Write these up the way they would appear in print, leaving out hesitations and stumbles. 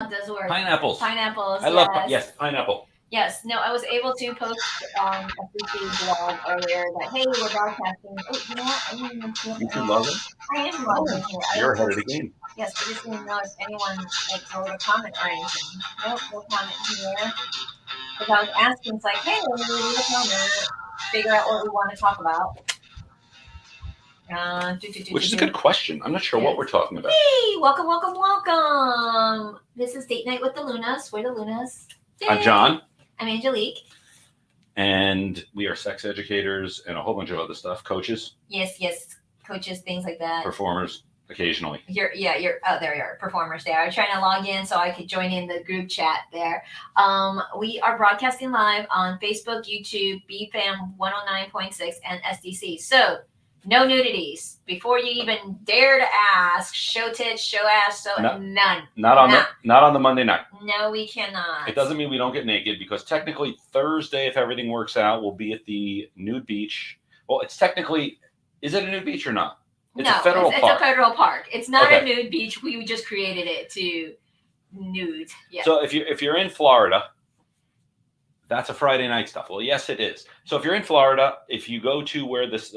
does work. Pineapples. Pineapples, I love yes, pineapple. Yes, no, I was able to post on a FCC blog earlier that, hey, we're broadcasting. Oh, you know what? I didn't even see if You should anyone, love it. I am logged Oh, in here. I you're was ahead of just, the game. yes, I just didn't know if anyone like wrote a comment or anything. Nope, no comment here. Because I was asking, it's like, hey, leave a comment, figure out what we want to talk about. Which is a good question. I'm not sure what we're talking about. Hey, welcome, welcome, welcome. This is Date Night with the Lunas. We're the Lunas. Yay. I'm John. I'm Angelique. And we are sex educators and a whole bunch of other stuff. Coaches. Yes, coaches, things like that. Performers, occasionally. You're there you are. Performers there. I'm trying to log in so I could join in the group chat there. We are broadcasting live on Facebook, YouTube, BFAM 109.6, and SDC. So no nudities. Before you even dare to ask, show tits, show ass, none. Not on the Monday night. No, we cannot. It doesn't mean we don't get naked because technically Thursday, if everything works out, we'll be at the nude beach. Well, it's technically, is it a nude beach or not? It's a federal park. It's a federal park. It's not a nude beach. We just created it to nude. Yeah. So if you're in Florida, that's a Friday night stuff. Well, yes, it is. So if you're in Florida, if you go to where this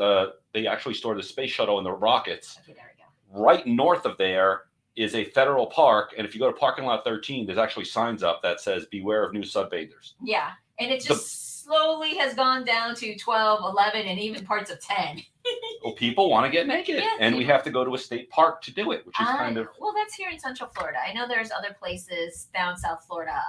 they actually store the space shuttle and the rockets, okay, there we go. Right north of there is a federal park, and if you go to parking lot 13, there's actually signs up that says "Beware of new sunbathers." Yeah, and it just slowly has gone down to 12, 11, and even parts of 10. Well, people want to get naked, and we have to go to a state park to do it, which is kind of... Well, that's here in Central Florida. I know there's other places down South Florida.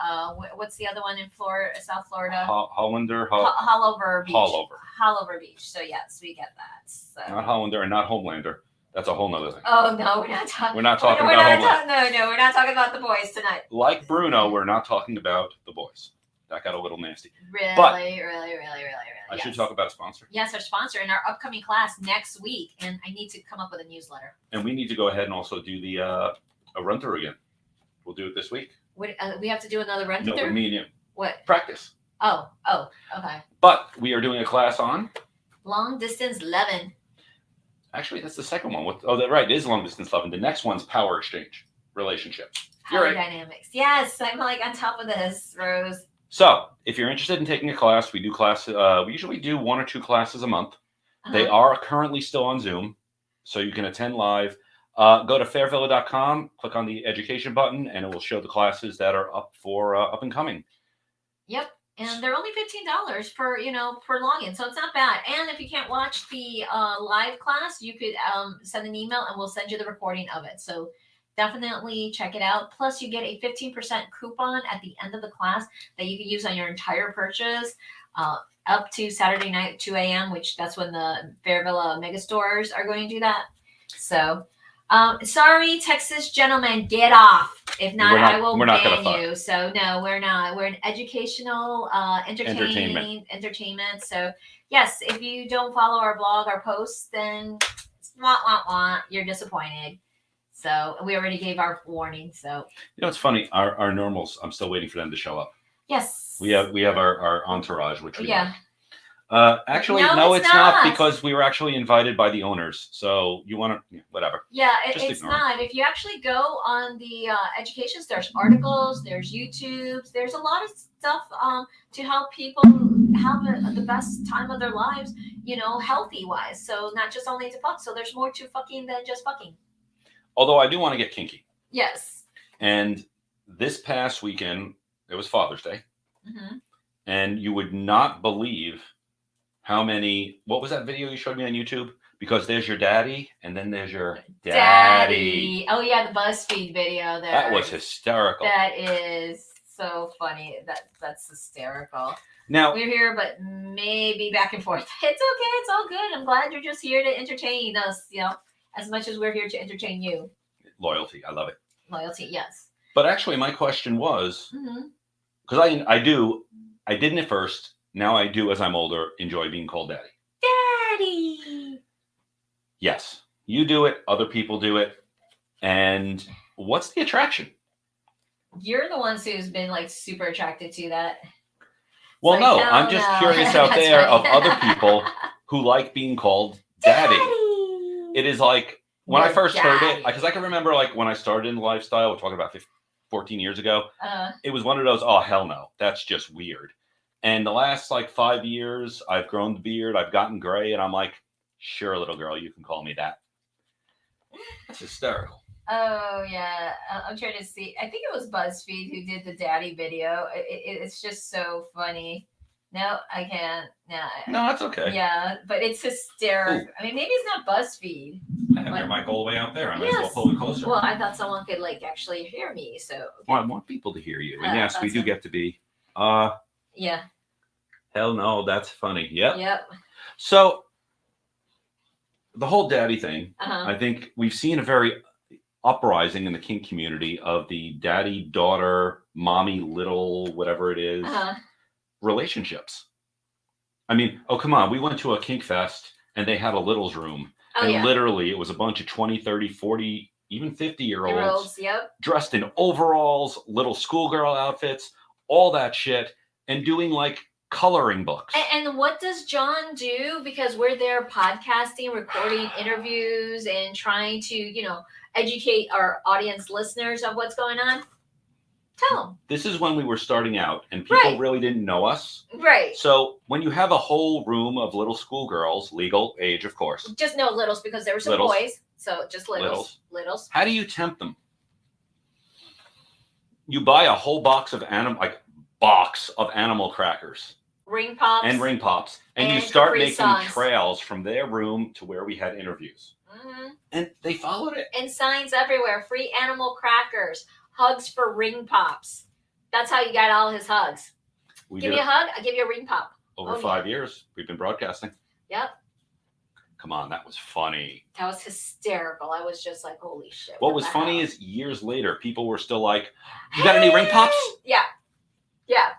What's the other one in Florida? South Florida? Hollander? Hollover Beach. Hollover Beach. So, yes, we get that. So. Not Hollander and not Homelander. That's a whole nother thing. Oh, no, we're not talking... We're not talking about Homelander. No, we're not talking about the boys tonight. Like Bruno, we're not talking about the boys. That got a little nasty. Really. I should talk about a sponsor. Yes, our sponsor in our upcoming class next week, and I need to come up with a newsletter. And we need to go ahead and also do the a run through again. We'll do it this week. What, we have to do another run through? No, me and you. What? Practice. Oh, okay. But we are doing a class on long distance loving. Actually, that's the second one. Right, it is long distance loving. The next one's power exchange relationships. Power dynamics. Yes, I'm like on top of this, Rose. So, if you're interested in taking a class, we do class. We usually do 1 or 2 classes a month. They are currently still on Zoom, so you can attend live. Go to fairvilla.com, click on the education button, and it will show the classes that are up for up and coming. Yep, and they're only $15 per login, so it's not bad. And if you can't watch the live class, you could send an email, and we'll send you the recording of it. So. Definitely check it out. Plus, you get a 15% coupon at the end of the class that you can use on your entire purchase up to Saturday night at 2 a.m., which that's when the Fairvilla mega stores are going to do that. So, sorry, Texas gentlemen, get off. If not, I will ban you. So, no, we're not. We're an educational entertainment. So, yes, if you don't follow our blog, our posts, then you're disappointed. So we already gave our warning. So it's funny. Our normals. I'm still waiting for them to show up. Yes. We have our entourage, which we actually no, it's not because we were actually invited by the owners. So you want to whatever. Yeah, it's not. If you actually go on the educations, there's articles, there's YouTubes, there's a lot of stuff to help people have the best time of their lives. Healthy wise. So not just only to fuck. So there's more to fucking than just fucking. Although I do want to get kinky. Yes. And this past weekend, it was Father's Day. Mm-hmm. And you would not believe how many... What was that video you showed me on YouTube? Because there's your daddy, and then there's your daddy. Oh, yeah, the BuzzFeed video there. That was hysterical. That is so funny. That's hysterical. Now, we're here, but maybe back and forth. It's okay. It's all good. I'm glad you're just here to entertain us, as much as we're here to entertain you. Loyalty. I love it. Loyalty, yes. But actually, my question was, because I didn't at first, now I do as I'm older, enjoy being called daddy. Daddy! Yes. You do it. Other people do it. And what's the attraction? You're the ones who's been super attracted to that. Well, no. I'm just curious out there of other people who like being called daddy. It is like when I first heard it, because I can remember when I started in the lifestyle, we're talking about 14 years ago. Uh, It was one of those, oh, hell no, that's just weird. And the last like 5 years, I've grown the beard, I've gotten gray, and I'm like, sure, little girl, you can call me that. That's hysterical. oh yeah, I'm trying to see. I think it was BuzzFeed who did the daddy video. It's just so funny. No, I can't. No. No, that's okay. Yeah, but it's hysterical. I mean, maybe it's not BuzzFeed. I have But- your mic all the way out there. I might as well Yes. pull it closer. Well, I thought someone could like actually hear me. So. Okay. Well, I want people to hear you. And yes, we that's do it. get to be. Yeah. Hell no, that's funny. Yep. Yep. So the whole daddy thing, Uh-huh. I think we've seen a very uprising in the kink community of the daddy, daughter, mommy, little, whatever it is, Uh-huh. relationships. I mean, oh, come on. We went to a kink fest and they had a littles room. Oh and yeah. literally it was a bunch of 20, 30, 40, even 50-year-olds Year-olds. Yep. dressed in overalls, little schoolgirl outfits, all that shit, and doing like coloring books. And what does John do? Because we're there podcasting, recording interviews, and trying to, educate our audience listeners of what's going on. Tell them. This is when we were starting out and people Right. really didn't know us. Right. So when you have a whole room of little schoolgirls, legal age, of course, Just no littles because there were some Littles. boys. So just littles. Littles. how do you tempt them? You buy a whole box of animal crackers Ring pops. and ring pops, and you And start Capri making Suns. trails from their room to where we had interviews. Mhm. And they followed it. And signs everywhere. Free animal crackers. Hugs for ring pops. That's how you got all his hugs. We Give did me a it hug, I give you a ring pop. over Oh, 5 years. We've been broadcasting. Yep. Come on, that was funny. That was hysterical. I was just like, holy shit. What was the funny hell? is years later, people were still like, you got any ring pops? Yeah. Yeah.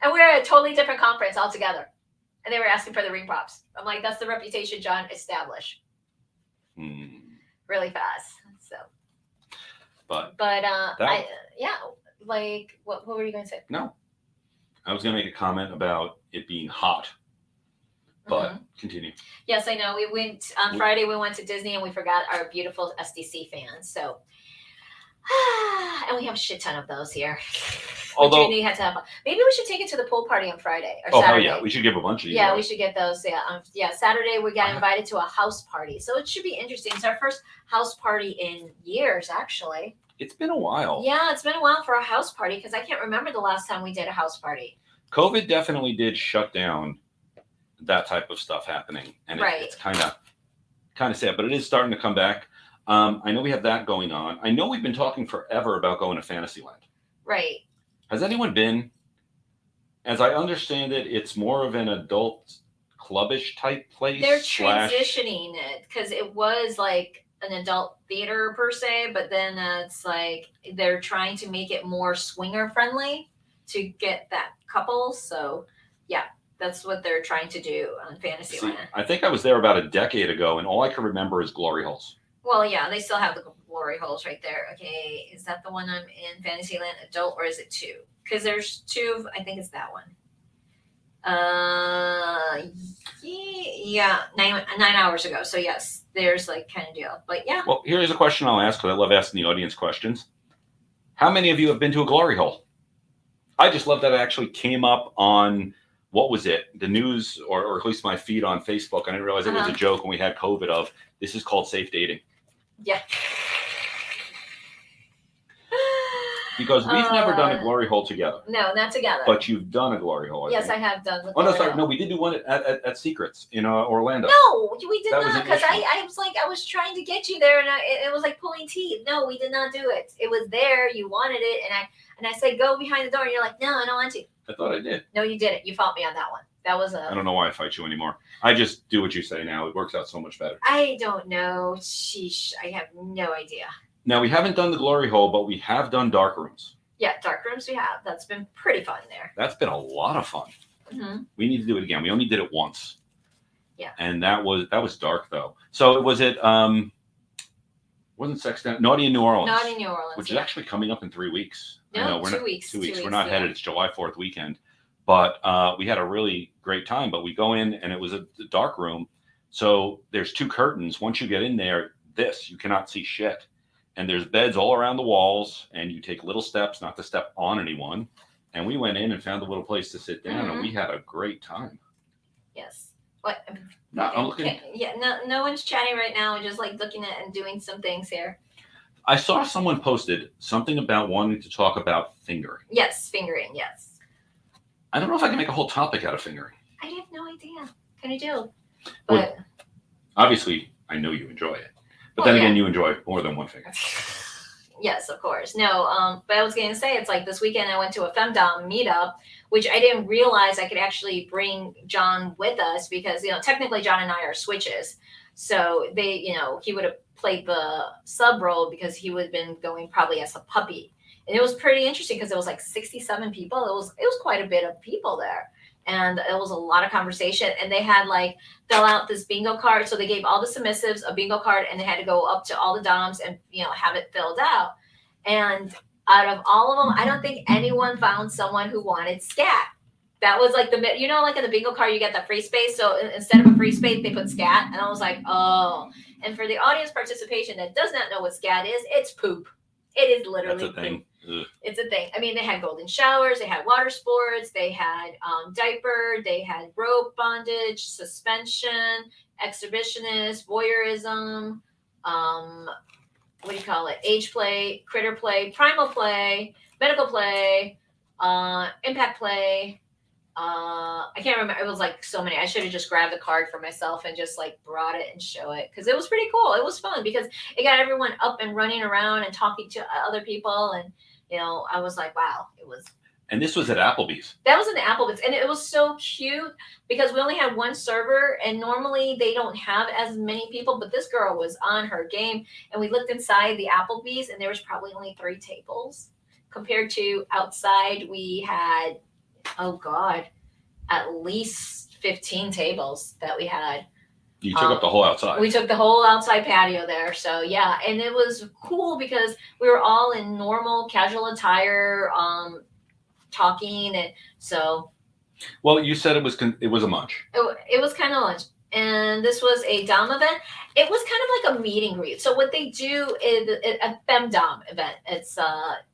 And we were at a totally different conference altogether. And they were asking for the ring pops. I'm like, that's the reputation John established Hmm. really fast. So, But but That- like what were you going to say? no, I was going to make a comment about it being hot, but Mhm. continue. Yes, I know. We went on Friday. We went to Disney and we forgot our beautiful SDC fans. So, and we have a shit ton of those here. Although- Which we had to have. Maybe we should take it to the pool party on Friday or Oh, hell Saturday. yeah. We should give a bunch of you. Yeah, we should get those. Yeah, Saturday we got Uh-huh. invited to a house party, so it should be interesting. It's our first house party in years, actually. It's been a while. Yeah, it's been a while for a house party because I can't remember the last time we did a house party. COVID definitely did shut down that type of stuff happening. And Right. it's kind of sad, but it is starting to come back. I know we have that going on. I know we've been talking forever about going to Fantasyland. Right. Has anyone been? As I understand it, it's more of an adult clubbish type place. They're slash- transitioning it because it was like an adult theater per se, but then it's like they're trying to make it more swinger friendly to get that couple. So, yeah, that's what they're trying to do on See, Fantasyland. I think I was there about a decade ago, and all I can remember is glory holes. Well, yeah, they still have the glory holes right there. Okay, is that the one I'm in Fantasyland adult or is it two? Because there's two. I think it's that one. Yeah, 9 hours ago. So yes, there's like kind of deal. But yeah, Well, here's a question I'll ask because I love asking the audience questions. How many of you have been to a glory hole? I just love that it actually came up on, what was it? The news, or at least my feed on Facebook. I didn't realize it was a Uh-huh. joke when we had COVID of, this is called safe dating. yeah. Because we've never done a Uh, glory hole together, No, not together. but you've done a glory hole. yes, think. I have done. The Oh, no, glory sorry. hole. No, we did do one at Secrets in Orlando. No, we did That was not in because Richmond. I was like I was trying to get you there and it was like pulling teeth. No, we did not do it. It was there. You wanted it, and I said go behind the door, and you're like, no, I don't want to. I thought I did. No, you didn't. You fought me on that one. That was I a. don't know why I fight you anymore. I just do what you say now. It works out so much better. I don't know. Sheesh, I have no idea. Now, we haven't done the glory hole, but we have done dark rooms. Yeah, dark rooms we have. That's been pretty fun there. That's been a lot of fun. Mm-hmm. We need to do it again. We only did it once. Yeah. And that was dark though. So it was wasn't Sex Down Naughty in New Orleans. Not in New Orleans. which is actually coming up in 3 weeks. No, I know, we're 2 not, weeks. 2 weeks. 2 We're weeks, not yeah. headed. It's July 4th weekend. But we had a really great time. But we go in and it was a dark room. So there's two curtains. Once you get in there, you cannot see shit. and there's beds all around the walls, and you take little steps not to step on anyone. And we went in and found a little place to sit down, and we had a great time. Yes. What? No, I'm looking. Yeah, no one's chatting right now. We're just like looking at and doing some things here. I saw someone posted something about wanting to talk about fingering. Yes, fingering. Yes. I don't know if I can make a whole topic out of fingering. I have no idea. Can you do? But obviously, I know you enjoy it. But Well, then again, yeah. you enjoy more than one finger. Yes, of course. No, but I was going to say, it's like this weekend I went to a femdom meetup, which I didn't realize I could actually bring John with us because, technically John and I are switches. So he would have played the sub role because he would have been going probably as a puppy. And it was pretty interesting because it was like 67 people. It was quite a bit of people there. And it was a lot of conversation, and they had like fill out this bingo card. So they gave all the submissives a bingo card, and they had to go up to all the doms and have it filled out. And out of all of them, I don't think anyone found someone who wanted scat. That was like like in the bingo card you get the free space. So instead of a free space, they put scat, and I was like, oh. And for the audience participation that does not know what scat is, it's poop. It is literally That's a thing. poop. It's a thing. I mean, they had golden showers, they had water sports, they had diaper, they had rope bondage, suspension, exhibitionist, voyeurism, what do you call it? Age play, critter play, primal play, medical play, impact play. I can't remember. It was like so many. I should have just grabbed the card for myself and just like brought it and show it because it was pretty cool. It was fun because it got everyone up and running around and talking to other people. And, I was like, wow, it was. And this was at Applebee's. That was in the Applebee's. And it was so cute because we only had one server. And normally they don't have as many people. But this girl was on her game. And we looked inside the Applebee's and there was probably only 3 tables. Compared to outside, we had, oh God, at least 15 tables that we had. You took up the whole outside. We took the whole outside patio there. So yeah, and it was cool because we were all in normal casual attire, talking, and so. Well, you said it was a munch. It was kind of lunch, and this was a dom event. It was kind of like a meet and greet. So what they do is a femdom event. It's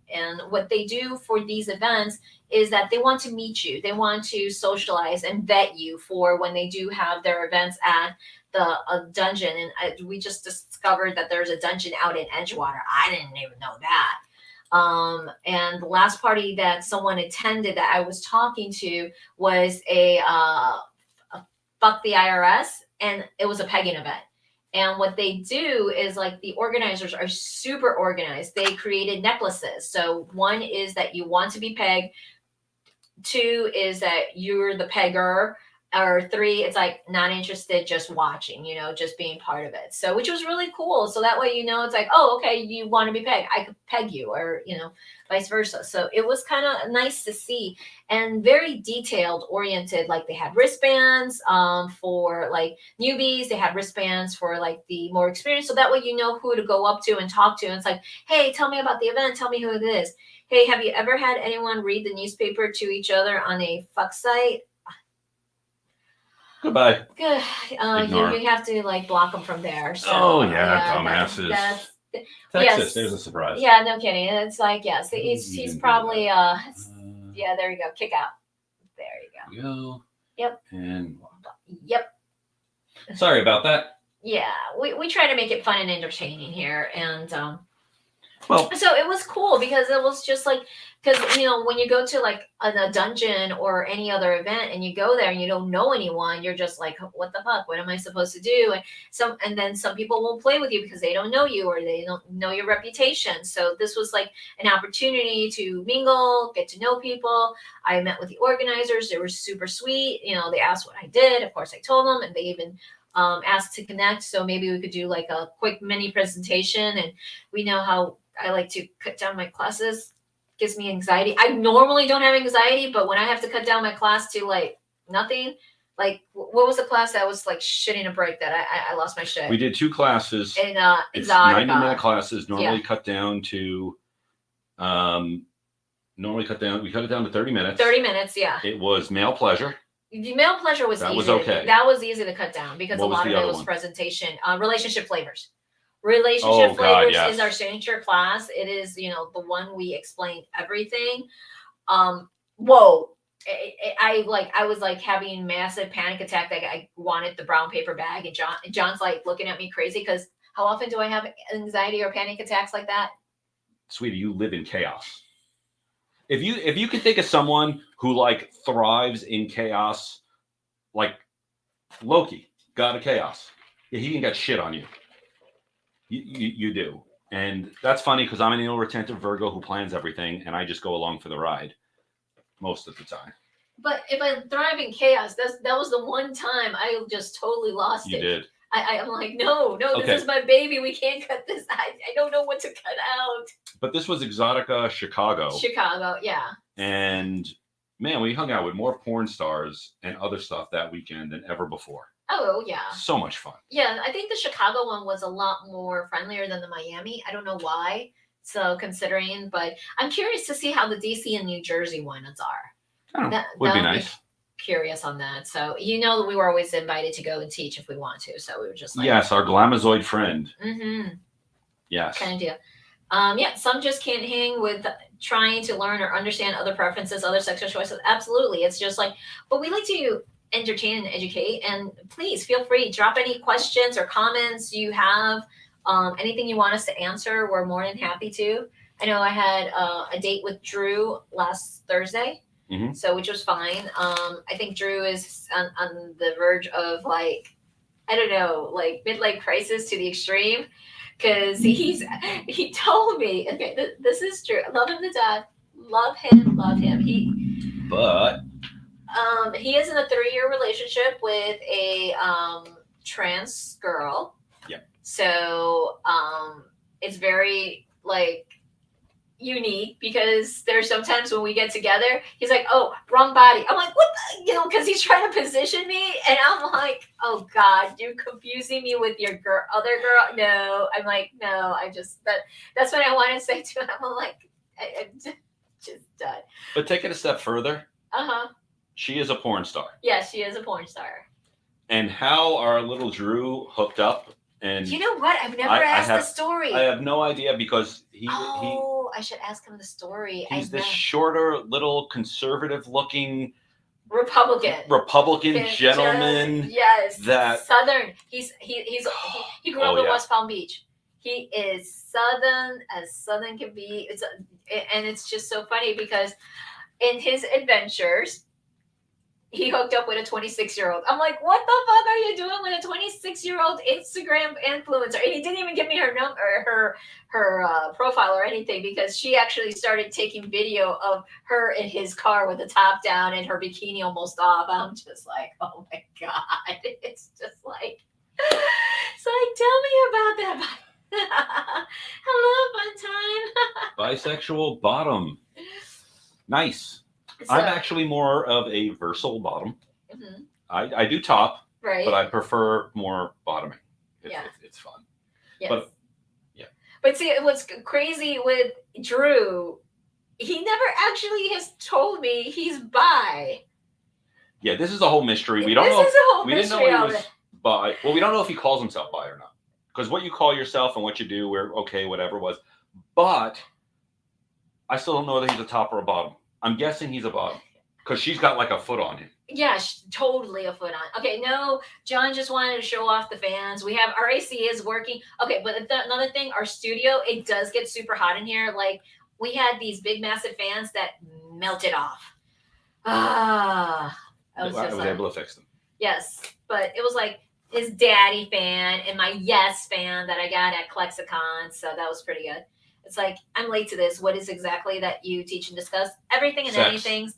and what they do for these events is that they want to meet you. They want to socialize and vet you for when they do have their events at the dungeon. And we just discovered that there's a dungeon out in Edgewater. I didn't even know that. And the last party that someone attended that I was talking to was a Fuck the IRS, and it was a pegging event. And what they do is like the organizers are super organized. They created necklaces. So 1 is that you want to be pegged. 2 is that you're the pegger. Or 3, it's like not interested, just watching, just being part of it. So, which was really cool. So that way, it's like, oh, okay, you want to be pegged, I could peg you, or, vice versa. So it was kind of nice to see and very detailed oriented. Like they had wristbands for like newbies. They had wristbands for like the more experienced. So that way, who to go up to and talk to. And it's like, hey, tell me about the event. Tell me who it is. Hey, have you ever had anyone read the newspaper to each other on a fuck site? Goodbye. Good. You have to like block them from there. So, dumbasses. Texas, yes. There's a surprise. Yeah, no kidding. It's like, yes, he's probably, yeah, there you go. Kick out. There you go. Yep. And yep. Sorry about that. Yeah, we try to make it fun and entertaining here. And well, so it was cool because it was just like, because, when you go to like a dungeon or any other event and you go there and you don't know anyone, you're just like, what the fuck? What am I supposed to do? And then some people won't play with you because they don't know you or they don't know your reputation. So this was like an opportunity to mingle, get to know people. I met with the organizers. They were super sweet. They asked what I did. Of course, I told them, and they even asked to connect. So maybe we could do like a quick mini presentation. And we know how I like to cut down my classes. Gives me anxiety. I normally don't have anxiety, but when I have to cut down my class to like nothing, like what was the class that was like shitting a break that I lost my shit? We did 2 classes. In it's 90-minute classes, normally cut down to we cut it down to 30 minutes. 30 minutes, yeah. It was male pleasure. The male pleasure was that easy. was okay. That was easy to cut down because what a lot of it was one? presentation. Relationship flavors. Relationship Oh God, Flavors is our yes. signature class. It is, the one we explain everything. Whoa. I was like having massive panic attack that I wanted the brown paper bag, and John's like looking at me crazy because how often do I have anxiety or panic attacks like that? Sweetie, you live in chaos. If you can think of someone who like thrives in chaos, like Loki, god of chaos, yeah, he can get shit on you. You do, and that's funny because I'm an ill retentive Virgo who plans everything, and I just go along for the ride most of the time. But if I thrive in chaos, that was the one time I just totally lost You it. did. I'm like, no, this Okay. is my baby. We can't cut this. I don't know what to cut out. But this was Exotica Chicago, Chicago, yeah. and man, we hung out with more porn stars and other stuff that weekend than ever before. Oh, yeah. So much fun. Yeah, I think the Chicago one was a lot more friendlier than the Miami. I don't know why. So considering, but I'm curious to see how the DC and New Jersey ones are. I don't know. That Would be would nice. Curious on that. So we were always invited to go and teach if we want to. So we were just like, Yes, our glamazoid friend. mm-hmm, Yes. kind of deal. Yeah, some just can't hang with trying to learn or understand other preferences, other sexual choices. Absolutely, it's just like, but we like to entertain and educate. And please feel free drop any questions or comments you have. Anything you want us to answer, we're more than happy to. I know I had a date with Drew last Thursday. Mm-hmm. So which was fine. I think Drew is on the verge of like, I don't know, like midlife crisis to the extreme, because he told me, okay, this is true. I love him to death. Love him, love him. But He is in a 3-year relationship with a trans girl. Yeah. So it's very like unique because there's sometimes when we get together, he's like, "Oh, wrong body." I'm like, "What?" Because he's trying to position me, and I'm like, "Oh God, you're confusing me with your other girl." No, I'm like, no, I just that's what I want to say to him. I'm like, I'm just done. But take it a step further. Uh-huh. She is a porn star. Yes, she is a porn star. And how our little Drew hooked up, and you know what? I've never asked the story. I have no idea because I should ask him the story. He's this shorter, little conservative-looking Republican gentleman. Yes, that Southern. He grew up in yeah. West Palm Beach. He is Southern as Southern can be. And it's just so funny because in his adventures, he hooked up with a 26-year-old. I'm like, what the fuck are you doing with a 26-year-old Instagram influencer? And he didn't even give me her number, her profile or anything, because she actually started taking video of her in his car with the top down and her bikini almost off. I'm just like, oh my God. It's just like, so like, tell me about that. Hello, fun time. Bisexual bottom. Nice. So, I'm actually more of a versatile bottom. Mm-hmm. I do top, right? But I prefer more bottoming. It's fun. Yes. But see, what's crazy with Drew, he never actually has told me he's bi. Yeah, this is a whole mystery. We don't know. We didn't know he was bi. Well, we don't know if he calls himself bi or not. Because what you call yourself and what you do, we're okay, whatever it was. But I still don't know whether he's a top or a bottom. I'm guessing he's a bottom because she's got like a foot on him. Yeah, totally a foot on. Okay, no, John just wanted to show off the fans. We have our AC is working. Okay, but another thing, our studio, it does get super hot in here. Like we had these big, massive fans that melted off. I was able to fix them. Yes, but it was like his daddy fan and my Yes fan that I got at Klexicon, so that was pretty good. It's like, I'm late to this. What is exactly that you teach and discuss? Everything and anything,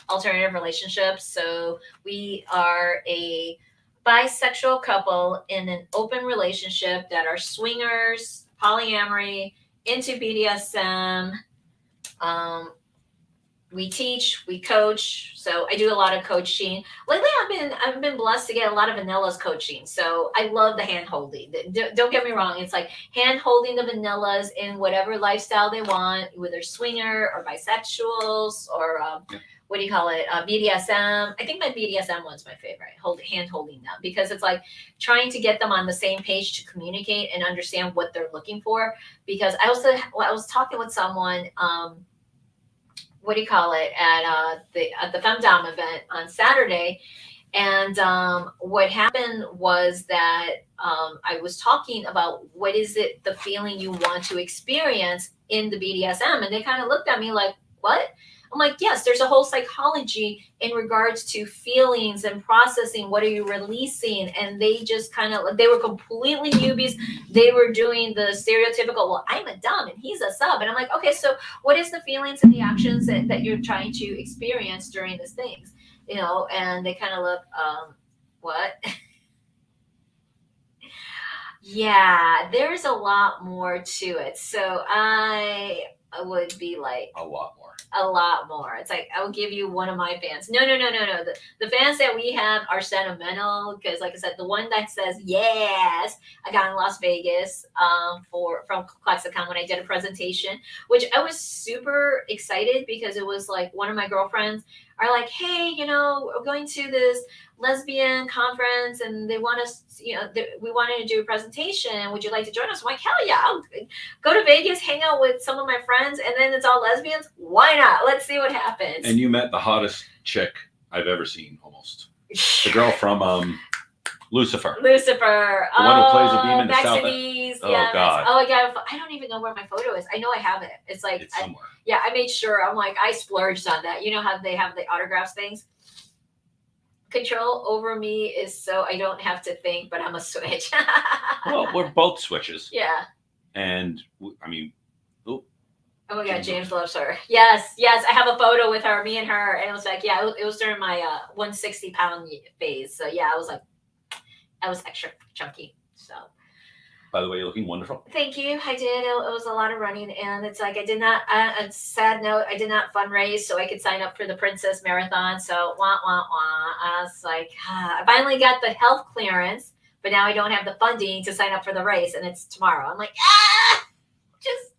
alternative relationships. So we are a bisexual couple in an open relationship that are swingers, polyamory, into BDSM. We teach, we coach. So I do a lot of coaching. Lately, I've been blessed to get a lot of vanillas coaching. So I love the hand holding. Don't get me wrong. It's like hand holding the vanillas in whatever lifestyle they want, whether swinger or bisexuals or what do you call it? BDSM. I think my BDSM one's my favorite. Hand holding them, because it's like trying to get them on the same page to communicate and understand what they're looking for. Because I was talking with someone. What do you call it, at the femdom event on Saturday, and what happened was that I was talking about what is it, the feeling you want to experience in the BDSM, and they kind of looked at me like, what? I'm like, yes, there's a whole psychology in regards to feelings and processing. What are you releasing? And they just kind of, they were completely newbies. They were doing the stereotypical, well, I'm a dom and he's a sub. And I'm like, okay, so what is the feelings and the actions that you're trying to experience during these things? You know, and they kind of look, what? Yeah, there's a lot more to it. So I would be like, A lot more. a lot more. It's like, I will give you one of my fans. No, no, no, no, no. The fans that we have are sentimental because, like I said, the one that says yes, I got in Las Vegas from Klexicon when I did a presentation, which I was super excited because it was like one of my girlfriends are like, hey, you know, we're going to this lesbian conference and they want us, you know, we wanted to do a presentation. Would you like to join us? I'm like, hell yeah, I'll go to Vegas, hang out with some of my friends, and then it's all lesbians. Why not? Let's see what happens. And you met the hottest chick I've ever seen, almost. The girl from Lucifer. Lucifer. The one who plays the demon, the South. Mexicanese. Oh, Yeah, God. oh, yeah. I don't even know where my photo is. I know I have it. It's like, It's somewhere. yeah, I made sure. I'm like, I splurged on that. You know how they have the autographs things? Control over me is so I don't have to think, but I'm a switch. Well, we're both switches. Yeah. And, I mean, oh my God, James loves her. Yes, yes. I have a photo with her, me and her. And it was like, yeah, it was during my 160-pound phase. So yeah, I was extra chunky. So. By the way, you're looking wonderful. Thank you. I did. It was a lot of running, and it's like I did not. A sad note: I did not fundraise so I could sign up for the Princess Marathon. So wah wah wah. I was like, I finally got the health clearance, but now I don't have the funding to sign up for the race, and it's tomorrow. I'm like, just.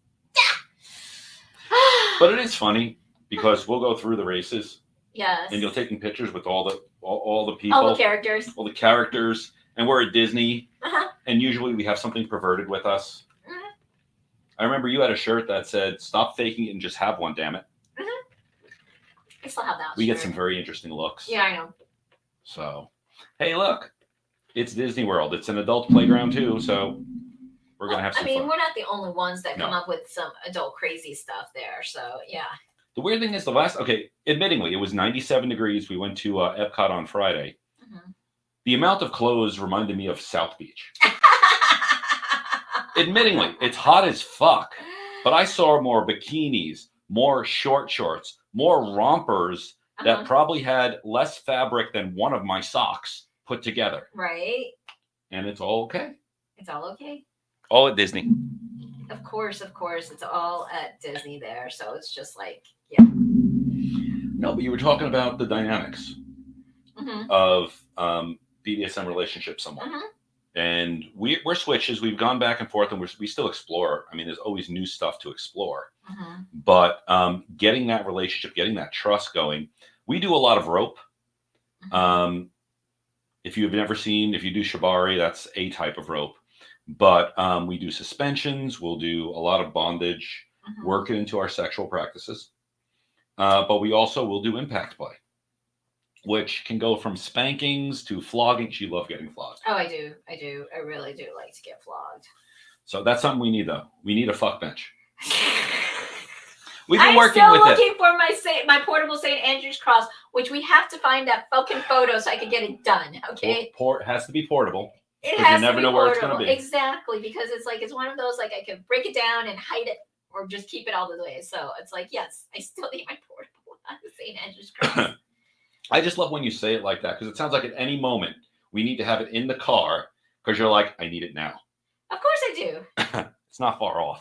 But it is funny because we'll go through the races. Yes. And you're taking pictures with all the people, all the characters, and we're at Disney. Uh-huh. And usually we have something perverted with us. Mm-hmm. I remember you had a shirt that said, stop faking it and just have one, damn it. Mm-hmm. I still have that. We get some very interesting looks. Yeah, I know. So, hey, look. It's Disney World. It's an adult playground, too. So, we're going to have some fun. We're not the only ones that come up with some adult crazy stuff there. So, yeah. The weird thing is admittingly, it was 97 degrees. We went to Epcot on Friday. Mm-hmm. The amount of clothes reminded me of South Beach. Admittingly, it's hot as fuck. But I saw more bikinis, more short shorts, more rompers that probably had less fabric than one of my socks put together. Right. And it's all okay. It's all okay. All at Disney. Of course. It's all at Disney there. So it's just like, yeah. No, but you were talking about the dynamics of BDSM relationships somewhat. Mm-hmm. And we're switches. We've gone back and forth, and we still explore. I mean, there's always new stuff to explore. Mm-hmm. But getting that relationship, getting that trust going, we do a lot of rope. Mm-hmm. If you do shibari, that's a type of rope. But we do suspensions. We'll do a lot of bondage, work it into our sexual practices. But we also will do impact play, which can go from spankings to flogging. She loves getting flogged. Oh, I do. I really do like to get flogged. So that's something we need, though. We need a fuck bench. We've been working with it. I'm still looking for my portable St. Andrew's cross, which we have to find that fucking photo so I can get it done. Okay. It has to be portable. It has you never to be know portable. where it's going to be. Exactly, because it's one of those like I can break it down and hide it, or just keep it all the way. So it's like, yes, I still need my portable St. Andrew's cross. I just love when you say it like that, because it sounds like at any moment we need to have it in the car, because you're like, I need it now. Of course I do. It's not far off.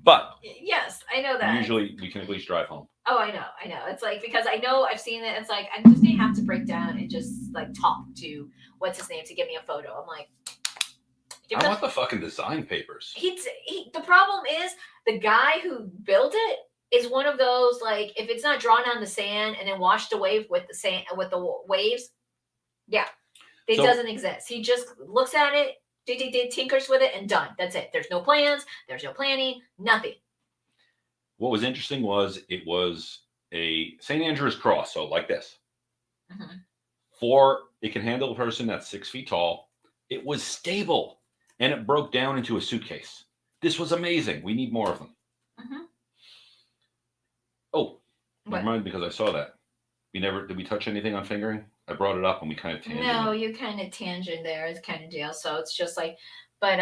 But yes, I know that. Usually we can at least drive home. Oh, I know. It's like, because I know I've seen it. It's like, I'm just going to have to break down and just like talk to what's his name to give me a photo. I'm like, I want the fucking design papers. The problem is the guy who built it is one of those, like, if it's not drawn on the sand and then washed away with the sand with the waves, yeah, it So doesn't exist. He just looks at it, tinkers with it, and done. That's it. There's no plans. There's no planning. Nothing. what was interesting was it was a St. Andrew's cross, so like this. Mm-hmm. It can handle a person that's 6 feet tall. It was stable, and it broke down into a suitcase. This was amazing. We need more of them. Mm-hmm. Oh, What? never mind, because I saw that. Did we touch anything on fingering? I brought it up and we kind of tangent. No, you kind of tangent there. It's kind of deal. So it's just like, but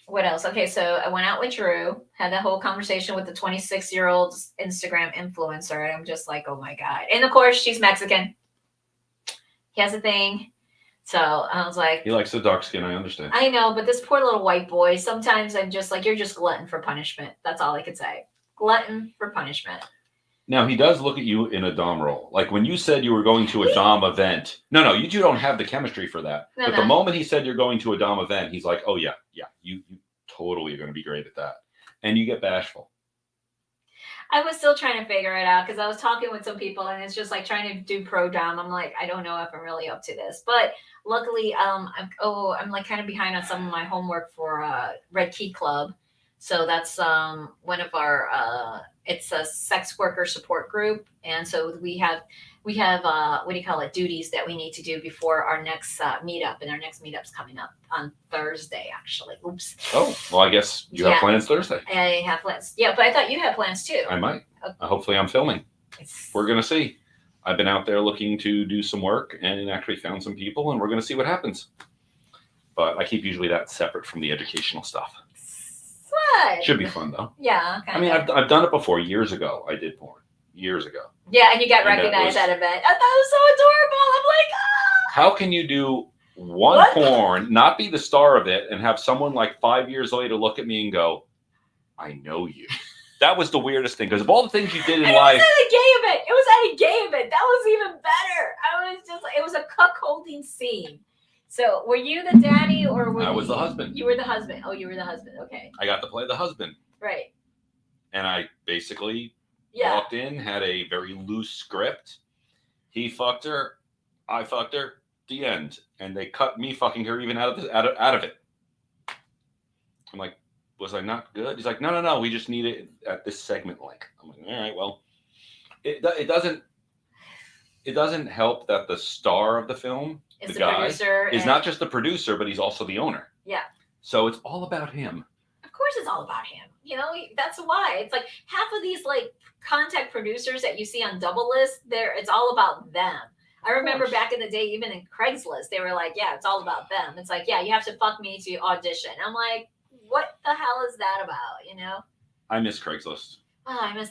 what else? Okay, so I went out with Drew, had that whole conversation with the 26-year-old Instagram influencer, and I'm just like, oh my god. And of course, she's Mexican. He has a thing. So I was like, He likes the dark skin, I understand. I know, but this poor little white boy, sometimes I'm just like, you're just glutton for punishment. That's all I could say. Glutton for punishment. Now, he does look at you in a Dom role. Like when you said you were going to a Dom event. No, you two don't have the chemistry for that. No, but the moment he said you're going to a Dom event, he's like, oh, yeah, you totally are going to be great at that. And you get bashful. I was still trying to figure it out because I was talking with some people and it's just like trying to do pro dom. I'm like, I don't know if I'm really up to this, but luckily, I'm like kind of behind on some of my homework for Red Key Club. So that's one of our it's a sex worker support group, and so we have what do you call it, duties that we need to do before our next meetup, and our next meetup's coming up on Thursday, actually. Oops. Oh, well, I guess you have plans Thursday. I have plans. Yeah, but I thought you had plans too. I might. Hopefully I'm filming. We're going to see. I've been out there looking to do some work and actually found some people, and we're going to see what happens. But I keep usually that separate from the educational stuff. What? Should be fun, though. Yeah. I mean, I've done it before. Years ago, I did porn. Years ago. Yeah, and you got recognized at an event. I thought it was so adorable. I'm like, ah. How can you do one porn, not be the star of it, and have someone like 5 years later look at me and go, I know you? That was the weirdest thing, because of all the things you did in life. It was at a gay event. It was at a gay event. That was even better. I was just like, it was a cuckolding scene. So were you the daddy or were I was the husband. You were the husband. Oh, you were the husband. Okay. I got to play the husband. Right. And I basically walked in, had a very loose script. He fucked her. I fucked her. The end. And they cut me fucking her even out of it. I'm like, was I not good? He's like, no. We just need it at this segment length. I'm like, all right, well, it doesn't help that the star of the film, the guy, producer, is not just the producer, but he's also the owner. Yeah. So it's all about him. Of course it's all about him. You know, that's why. It's like half of these like contact producers that you see on Double List, it's all about them. I remember back in the day, even in Craigslist, they were like, yeah, it's all about them. It's like, yeah, you have to fuck me to audition. I'm like, what the hell is that about, you know? I miss Craigslist. Oh, I miss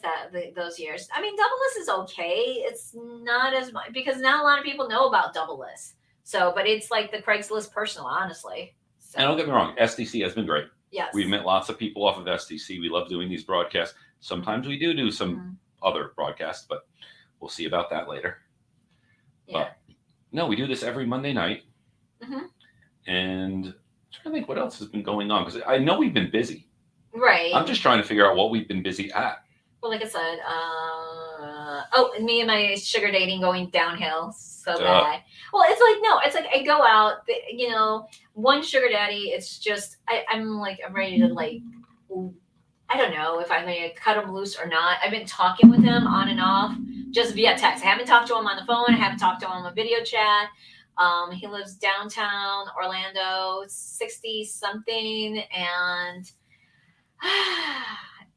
those years. I mean, Double List is okay. It's not as much because now a lot of people know about Double List. So, but it's like the Craigslist personal, honestly. So. And don't get me wrong, SDC has been great. Yes. We've met lots of people off of SDC. We love doing these broadcasts. Sometimes we do some other broadcasts, but we'll see about that later. Yeah. But, no, we do this every Monday night. Mm-hmm. And I'm trying to think what else has been going on, because I know we've been busy. Right. I'm just trying to figure out what we've been busy at. Well, like I said, and me and my sugar dating going downhill so bad. Well, it's like I go out, you know, one sugar daddy. It's just I'm ready to like, I don't know if I'm gonna cut him loose or not. I've been talking with him on and off, just via text. I haven't talked to him on the phone. I haven't talked to him on a video chat. He lives downtown Orlando, 60 something, and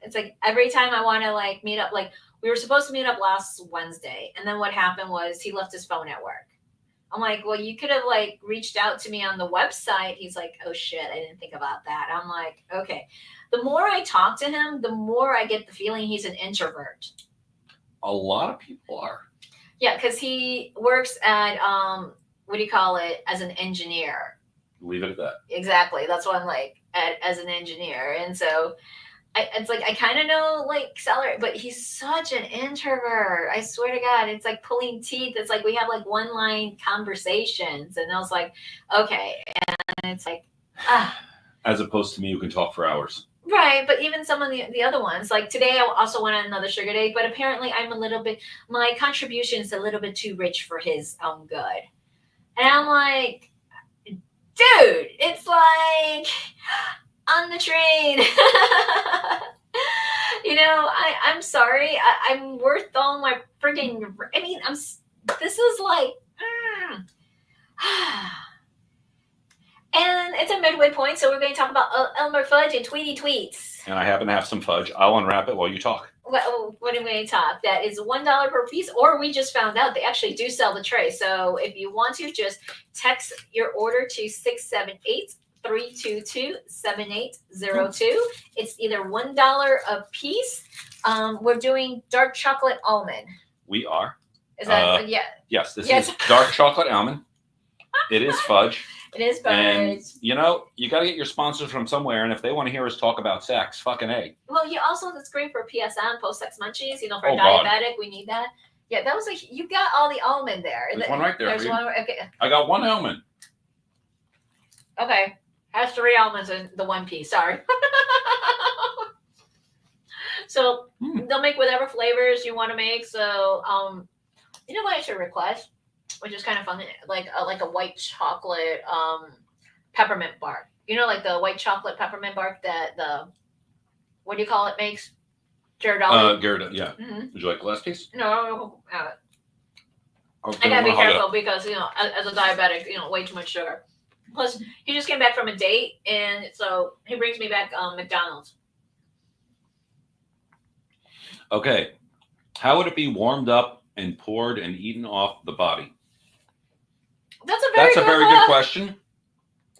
it's like every time I want to like meet up, like we were supposed to meet up last Wednesday, and then what happened was he left his phone at work. I'm like, well, you could have like reached out to me on the website. He's like, oh shit, I didn't think about that. I'm like, okay. The more I talk to him, the more I get the feeling he's an introvert. A lot of people are. Yeah, because he works at what do you call it, as an engineer. Leave it at that. Exactly. That's what I'm like as an engineer, and so. It's like I kind of know like salary, but he's such an introvert. I swear to God, it's like pulling teeth. It's like we have like one line conversations, and I was like, okay, and it's like, as opposed to me who can talk for hours. Right, but even some of the other ones, like today, I also wanted another sugar daddy, but apparently I'm a little bit, my contribution is a little bit too rich for his own good. And I'm like, dude, it's like on the train. I'm sorry. I'm worth all my freaking. I mean, this is like. Mm. And it's a midway point, so we're going to talk about Elmer Fudge and Tweety Tweets. And I happen to have some fudge. I'll unwrap it while you talk. What are we going to talk? That is $1 per piece, or we just found out they actually do sell the tray. So if you want to, just text your order to 678-322-7802. It's either $1 a piece. We're doing dark chocolate almond. We are. Is that yeah? Yes, this is dark chocolate almond. It is fudge. It is fudge. And you got to get your sponsors from somewhere, and if they want to hear us talk about sex, fucking A. Well, you also, that's great for PSM, post-sex munchies. For diabetic, we need that. Yeah, that was you got all the almond there. There's one right there. There's one. Okay. I got one almond. Okay, has 3 almonds in the one piece. Sorry. So they'll make whatever flavors you want to make. So you know what I should request, which is kind of fun, like a white chocolate peppermint bark. Like the white chocolate peppermint bark that the, what do you call it, makes? Ghirardelli? Ghirardelli, yeah. Mm-hmm. Would you like the last piece? No. I gotta be careful because, as a diabetic, way too much sugar. Plus, he just came back from a date, and so he brings me back McDonald's. Okay. How would it be warmed up and poured and eaten off the body? That's a very good question,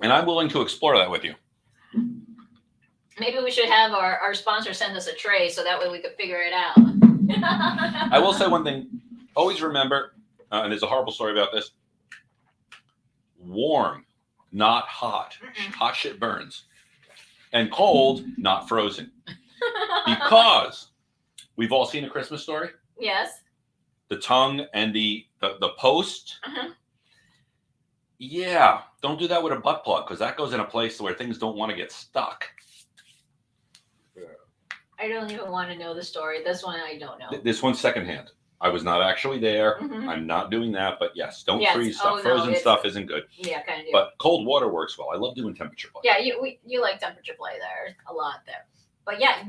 and I'm willing to explore that with you. Maybe we should have our sponsor send us a tray so that way we could figure it out. I will say one thing. Always remember, and there's a horrible story about this, warm, not hot. Mm-mm. Hot shit burns. And cold, not frozen. Because we've all seen A Christmas Story. Yes. The tongue and the post. Uh-huh. Yeah, don't do that with a butt plug because that goes in a place where things don't want to get stuck. I don't even want to know the story. This one I don't know. This one's secondhand. I was not actually there. Mm-hmm. I'm not doing that, but yes, don't freeze stuff. Frozen stuff isn't good. Yeah, kind of. But cold water works well. I love doing temperature play. Yeah, you like temperature play there a lot there. But yeah,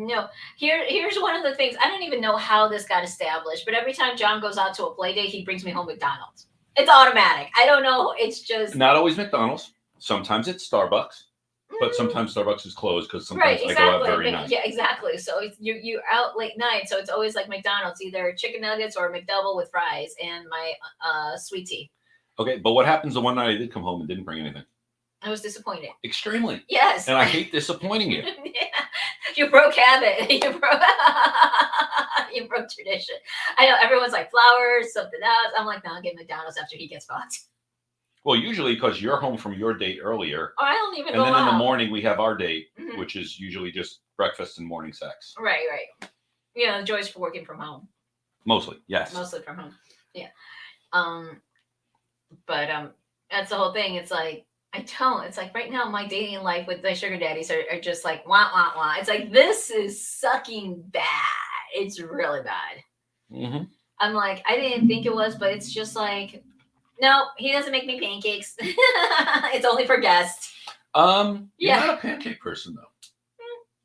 here's one of the things. I don't even know how this got established, but every time John goes out to a play date, he brings me home McDonald's. It's automatic. I don't know. It's just not always McDonald's. Sometimes it's Starbucks, but sometimes Starbucks is closed because sometimes I go out very night. Yeah, exactly. So you're out late night, so it's always like McDonald's, either chicken nuggets or McDouble with fries and my sweet tea. Okay, but what happens the one night I did come home and didn't bring anything? I was disappointed. Extremely. Yes. And I hate disappointing you. Yeah. You broke habit. You broke tradition. I know everyone's like flowers, something else. I'm like, no, I'll get McDonald's after he gets fucked. Well, usually because you're home from your date earlier. Oh, I don't even go out. And then in the morning we have our date, which is usually just breakfast and morning sex. Right. Yeah, the joys for working from home. Mostly, yes. Mostly from home. Yeah. But that's the whole thing. It's like, it's like right now my dating life with my sugar daddies are just like wah wah wah. It's like, this is sucking bad. It's really bad. Mm-hmm. I'm like, I didn't think it was, but it's just like, no, he doesn't make me pancakes. It's only for guests. You're not a pancake person though.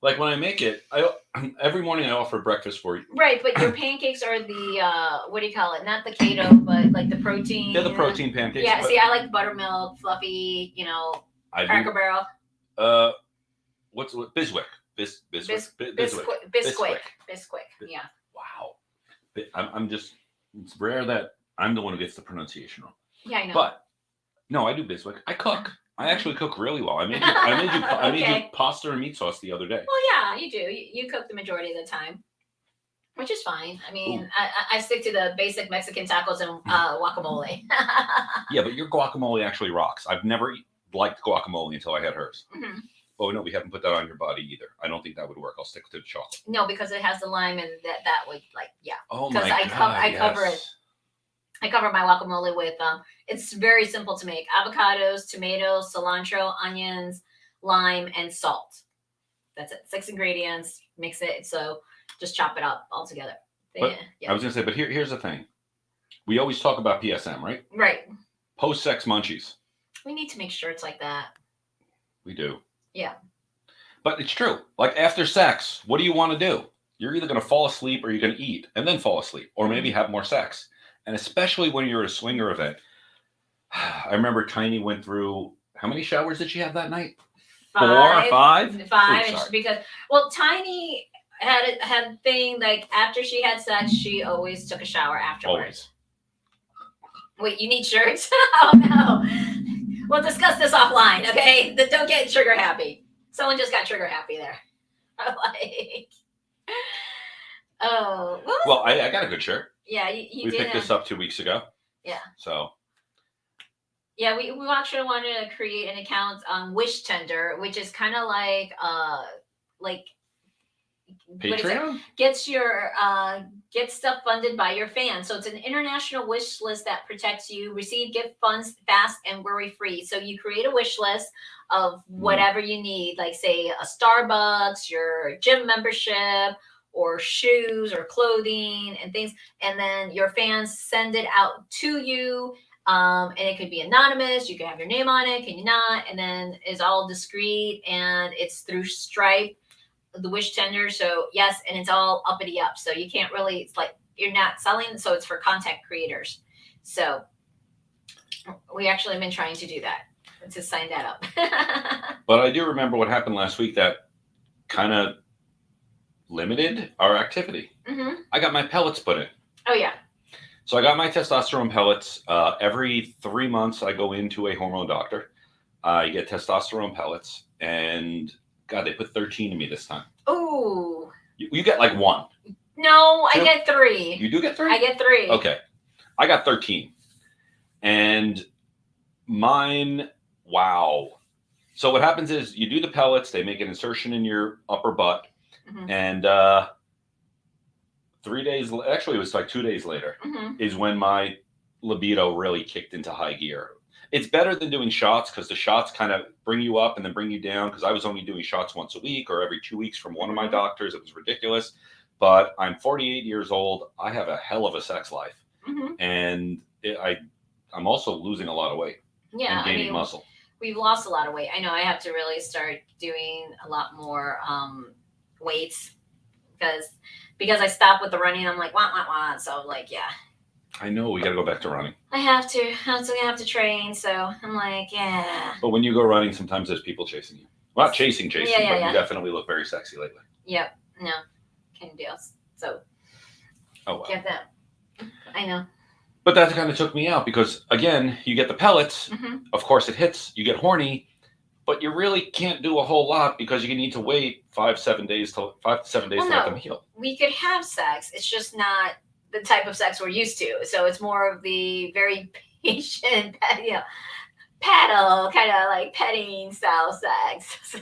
Like when I make it, every morning I offer breakfast for you. Right, but your pancakes are the what do you call it? Not the keto, but like the protein. They're the protein pancakes. Yeah, see, I like buttermilk, fluffy, Cracker Barrel. What's Bisquick? Bisquick. Yeah. Wow. I'm just. It's rare that I'm the one who gets the pronunciation wrong. Yeah, I know. But no, I do Bisquick. I cook. I actually cook really well. I made you pasta and meat sauce the other day. Well, yeah, you do. You cook the majority of the time, which is fine. I mean, I stick to the basic Mexican tacos and guacamole. Yeah, but your guacamole actually rocks. I've never liked guacamole until I had hers. Mm-hmm. Oh no, we haven't put that on your body either. I don't think that would work. I'll stick to the chocolate. No, because it has the lime and that would yeah. Oh my God! I cover it. I cover my guacamole with, it's very simple to make. Avocados, tomatoes, cilantro, onions, lime, and salt. That's it. 6 ingredients. Mix it. So just chop it up all together. But Yeah. I was gonna say, but here's the thing. We always talk about PSM, right? Right. Post-sex munchies. We need to make sure it's like that. We do. Yeah. But it's true. Like after sex, what do you want to do? You're either going to fall asleep or you're going to eat and then fall asleep or maybe have more sex. And especially when you're at a swinger event. I remember Tiny went through, how many showers did she have that night? 4 or 5? 5. Ooh, sorry. Because, Tiny had a thing like after she had sex, she always took a shower afterwards. Always. Wait, you need shirts? Oh no. We'll discuss this offline, okay? Don't get trigger happy. Someone just got trigger happy there. I'm like, oh. Well, I got a good shirt. Yeah, you we did. Picked this up 2 weeks ago. Yeah. So. Yeah, we actually wanted to create an account on Wish Tender, which is kind of like Patreon? Gets stuff funded by your fans. So it's an international wish list that protects you. Receive gift funds fast and worry free. So you create a wish list of whatever you need, like say a Starbucks, your gym membership, or shoes or clothing and things. And then your fans send it out to you. And it could be anonymous. You can have your name on it, can you not? And then it's all discreet and it's through Stripe, the Wish Tender. So yes, and it's all uppity up. So you can't really, it's like you're not selling. So it's for content creators. So we actually have been trying to do that, to sign that up. But I do remember what happened last week that kind of limited our activity. Mm-hmm. I got my pellets put in. Oh yeah. So I got my testosterone pellets. Every 3 months, I go into a hormone doctor. I get testosterone pellets, and God, they put 13 in me this time. Ooh. You get like 1. No, 2? I get 3. You do get 3? I get 3. Okay. I got 13. And mine, wow. So what happens is you do the pellets, they make an insertion in your upper butt, and 3 days, actually it was like 2 days later, is when my libido really kicked into high gear. It's better than doing shots because the shots kind of bring you up and then bring you down, because I was only doing shots once a week or every 2 weeks from one of my doctors. It was ridiculous. But I'm 48 years old. I have a hell of a sex life. And I'm also losing a lot of weight and gaining muscle. We've lost a lot of weight. I know I have to really start doing a lot more weights because I stopped with the running. I'm like, wah. So I'm like, yeah. I know, we got to go back to running. I have to. I'm still going to have to train. So I'm like, yeah. But when you go running, sometimes there's people chasing you. Well, not chasing, but you definitely look very sexy lately. Yep. No. Can do. So. Oh, wow. Get that. I know. But that kind of took me out because, again, you get the pellets. Of course, it hits. You get horny. But you really can't do a whole lot because you need to wait 5 to 7 days to let them heal. We could have sex. It's just not the type of sex we're used to. So it's more of the very patient, paddle, kind of like petting style sex. So.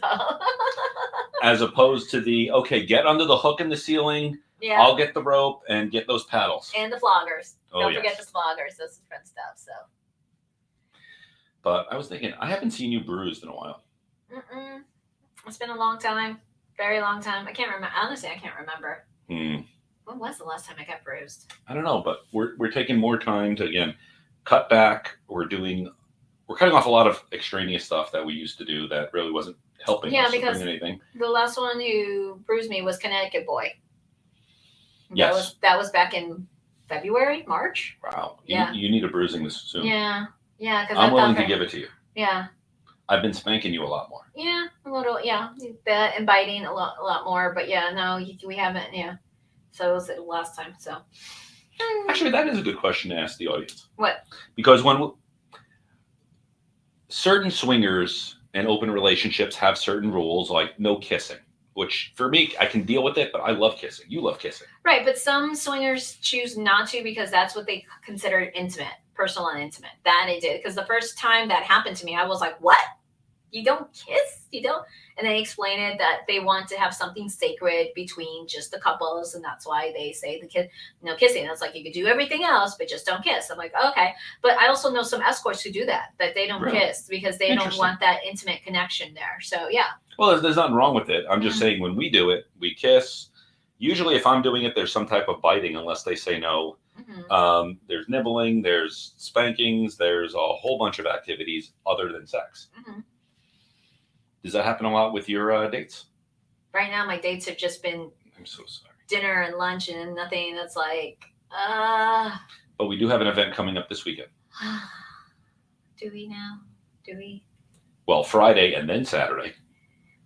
As opposed to the, okay, get under the hook in the ceiling. Yeah. I'll get the rope and get those paddles. And the floggers. Oh, Don't forget the floggers. That's the fun stuff. So. But I was thinking, I haven't seen you bruised in a while. It's been a long time. Very long time. I can't remember. Honestly, I can't remember. When was the last time I got bruised? I don't know, but we're taking more time to, again, cut back. We're cutting off a lot of extraneous stuff that we used to do that really wasn't helping us or bringing anything. The last one who bruised me was Connecticut Boy. Yes. That was back in February, March. Wow. Yeah. You need a bruising this soon. Yeah. Yeah. I'm willing to give it to you. Yeah. I've been spanking you a lot more. Yeah, a little. Yeah, that and biting a lot more. But yeah, no, we haven't. Yeah. So it was the last time. So. Actually, that is a good question to ask the audience. What? Because when certain swingers and open relationships have certain rules, like no kissing, which for me, I can deal with it, but I love kissing. You love kissing. Right, but some swingers choose not to because that's what they consider intimate, personal and intimate. That I did. Because the first time that happened to me, I was like, what? You don't kiss. You don't. And they explain it that they want to have something sacred between just the couples, and that's why they say the kid, no kissing. It's like you could do everything else, but just don't kiss. I'm like, okay. But I also know some escorts who do that they don't Really? kiss because they don't Interesting. want that intimate connection there. So yeah. Well, there's nothing wrong with it. I'm just Mhm. saying when we do it, we kiss. Usually, if I'm doing it, there's some type of biting, unless they say no. Mhm. There's nibbling, there's spankings, there's a whole bunch of activities other than sex. Mhm. Does that happen a lot with your dates? Right now, my dates have just been I'm so sorry. dinner and lunch and nothing that's like, But we do have an event coming up this weekend. do we now? Do we? Well, Friday and then Saturday.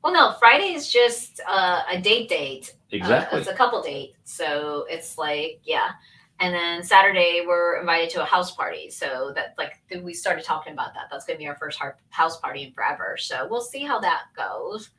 Well, no, Friday is just a date. Exactly. It's a couple date. So it's like, yeah. And then Saturday, we're invited to a house party. So that, like, we started talking about that. That's going to be our first house party in forever. So we'll see how that goes.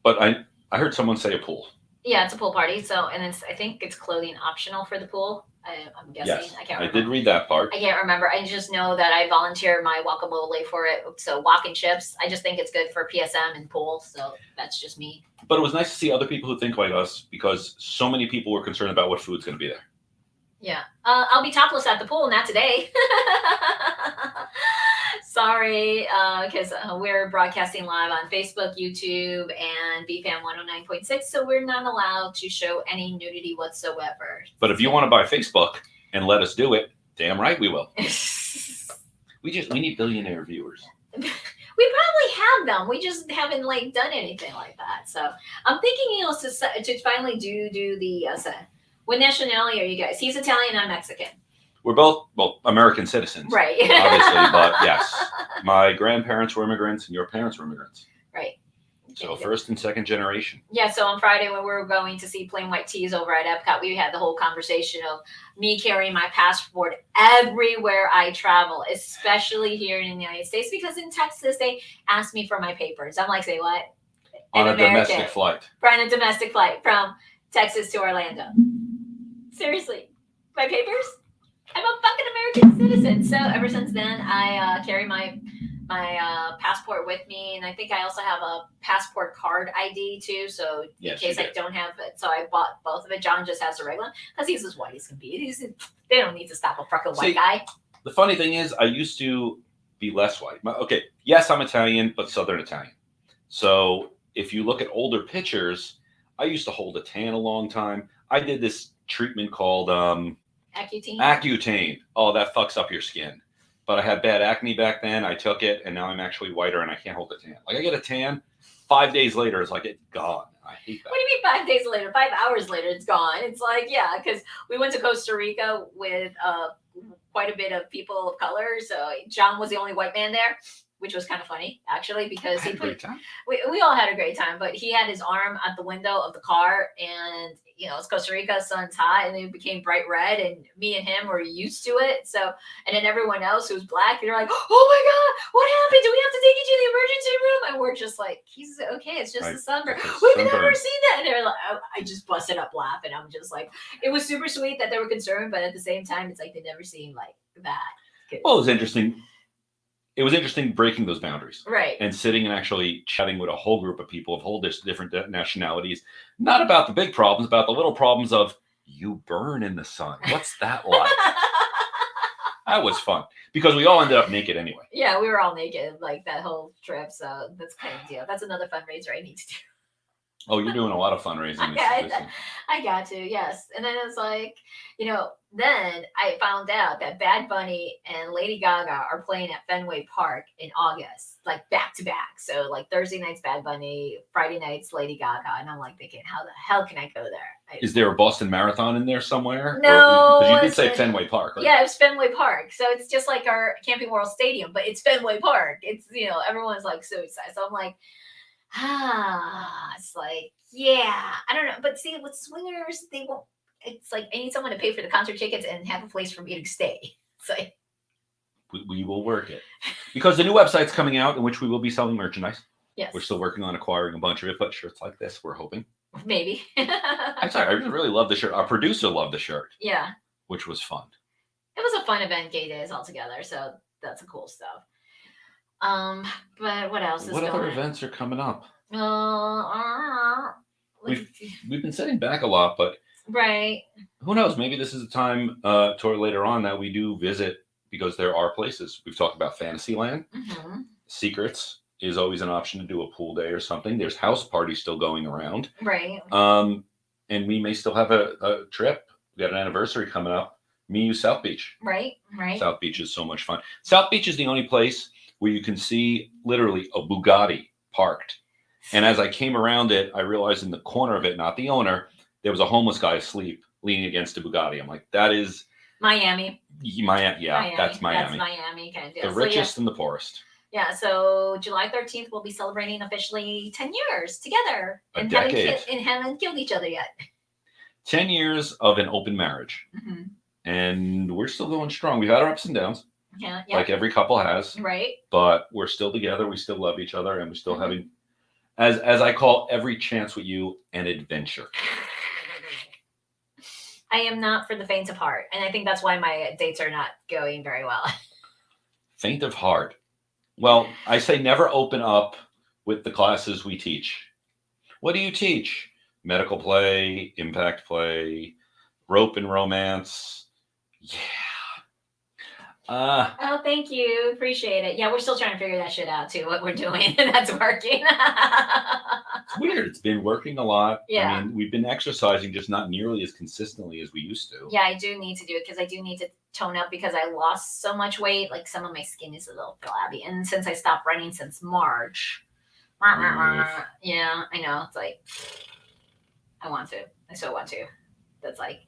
But I heard someone say a pool. Yeah, it's a pool party. So, and I think it's clothing optional for the pool. I'm guessing. Yes, I can't I remember. did read that part. I can't remember. I just know that I volunteer my guacamole for it. So walking chips. I just think it's good for PSM and pool. So that's just me. But it was nice to see other people who think like us, because so many people were concerned about what food's going to be there. Yeah. I'll be topless at the pool, not today. Sorry, because we're broadcasting live on Facebook, YouTube, and BFAM 109.6, so we're not allowed to show any nudity whatsoever. But if you want to buy Facebook and let us do it, damn right we will. We need billionaire viewers. We probably have them. We just haven't like done anything like that. So I'm thinking, to finally do the. What nationality are you guys? He's Italian. I'm Mexican. We're both American citizens, right? Obviously, but yes, my grandparents were immigrants and your parents were immigrants. Right. So first and second generation. Yeah, so on Friday when we were going to see Plain White Tees over at Epcot, we had the whole conversation of me carrying my passport everywhere I travel, especially here in the United States, because in Texas they asked me for my papers. I'm like, say what? On a domestic flight. On a domestic flight from Texas to Orlando. Seriously, my papers? I'm a fucking American citizen. So ever since then, I carry my passport with me, and I think I also have a passport card ID too. So in case I don't have it, so I bought both of it. John just has a regular because he's as white as can be. They don't need to stop a fucking white guy. The funny thing is, I used to be less white. Okay, yes, I'm Italian, but Southern Italian. So if you look at older pictures, I used to hold a tan a long time. I did this treatment called Accutane. Oh, that fucks up your skin. But I had bad acne back then. I took it, and now I'm actually whiter, and I can't hold a tan. Like, I get a tan, 5 days later, it's like, it's gone. I hate that. What do you mean 5 days later? 5 hours later, it's gone. It's like, yeah, because we went to Costa Rica with quite a bit of people of color. So John was the only white man there, which was kind of funny, actually, because we all had a great time, but he had his arm at the window of the car, and it's Costa Rica, sun's hot, and it became bright red, and me and him were used to it. So, and then everyone else who was black, they're like, oh my God, what happened? Do we have to take you to the emergency room? And we're just like, he's okay, it's just a sunburn. We've never seen that. And they're like, I just busted up laughing. I'm just like, it was super sweet that they were concerned, but at the same time, it's like they never seen like that. Well, it was interesting. It was interesting breaking those boundaries. Right. And sitting and actually chatting with a whole group of people of whole different nationalities, not about the big problems, about the little problems of you burn in the sun. What's that like? That was fun because we all ended up naked anyway. Yeah, we were all naked like that whole trip. So that's kind of deal. That's another fundraiser I need to do. Oh, you're doing a lot of fundraising. I got to, yes. And then it's like, then I found out that Bad Bunny and Lady Gaga are playing at Fenway Park in August, like back to back. So like Thursday night's Bad Bunny, Friday night's Lady Gaga. And I'm like thinking, how the hell can I go there? Is there a Boston Marathon in there somewhere? No. Because you did say Fenway Park. Right? Yeah, it's Fenway Park. So it's just like our Camping World Stadium, but it's Fenway Park. It's, everyone's like so excited. So I'm like, it's like, yeah, I don't know. But see, with swingers, they won't, it's like, I need someone to pay for the concert tickets and have a place for me to stay. It's like, we will work it. Because the new website's coming out in which we will be selling merchandise. Yes. We're still working on acquiring a bunch of it, but shirts like this, we're hoping. Maybe. I'm sorry, I really love the shirt. Our producer loved the shirt. Yeah. Which was fun. It was a fun event, Gay Days altogether. So that's the cool stuff. But what else is What other going events are coming up? let's We've see. we've been sitting back a lot, but Right. who knows? Maybe this is a time toward later on that we do visit because there are places. We've talked about Fantasyland. Hmm. Secrets is always an option to do a pool day or something. There's house parties still going around. Right. And we may still have a trip. We got an anniversary coming up. Me, you, South Beach. Right. Right. South Beach is so much fun. South Beach is the only place where you can see literally a Bugatti parked. And as I came around it, I realized in the corner of it, not the owner, there was a homeless guy asleep leaning against a Bugatti. I'm like, that is Miami. Miami. Yeah, that's That's Miami. Miami kind of deal. The So, richest and the poorest. yeah. So July 13th, we'll be celebrating officially 10 years together, A and decade. haven't killed each other yet. 10 years of an open marriage. Mm-hmm. And we're still going strong. We've had our ups and downs, Yeah. like every couple has. Right. But we're still together. We still love each other, and we're still Mhm. having, as I call every chance with you, an adventure. I am not for the faint of heart, and I think that's why my dates are not going very well. Faint of heart. Well, I say never open up with the classes we teach. What do you teach? Medical play, impact play, rope and romance. Yeah. Oh, thank you. Appreciate it. Yeah, we're still trying to figure that shit out too, what we're doing, and that's working. It's weird. It's been working a lot. Yeah. I mean, we've been exercising just not nearly as consistently as we used to. Yeah, I do need to do it because I do need to tone up because I lost so much weight. Like some of my skin is a little flabby. And since I stopped running since March, yeah, I know. It's like, I want to. I so want to. That's like,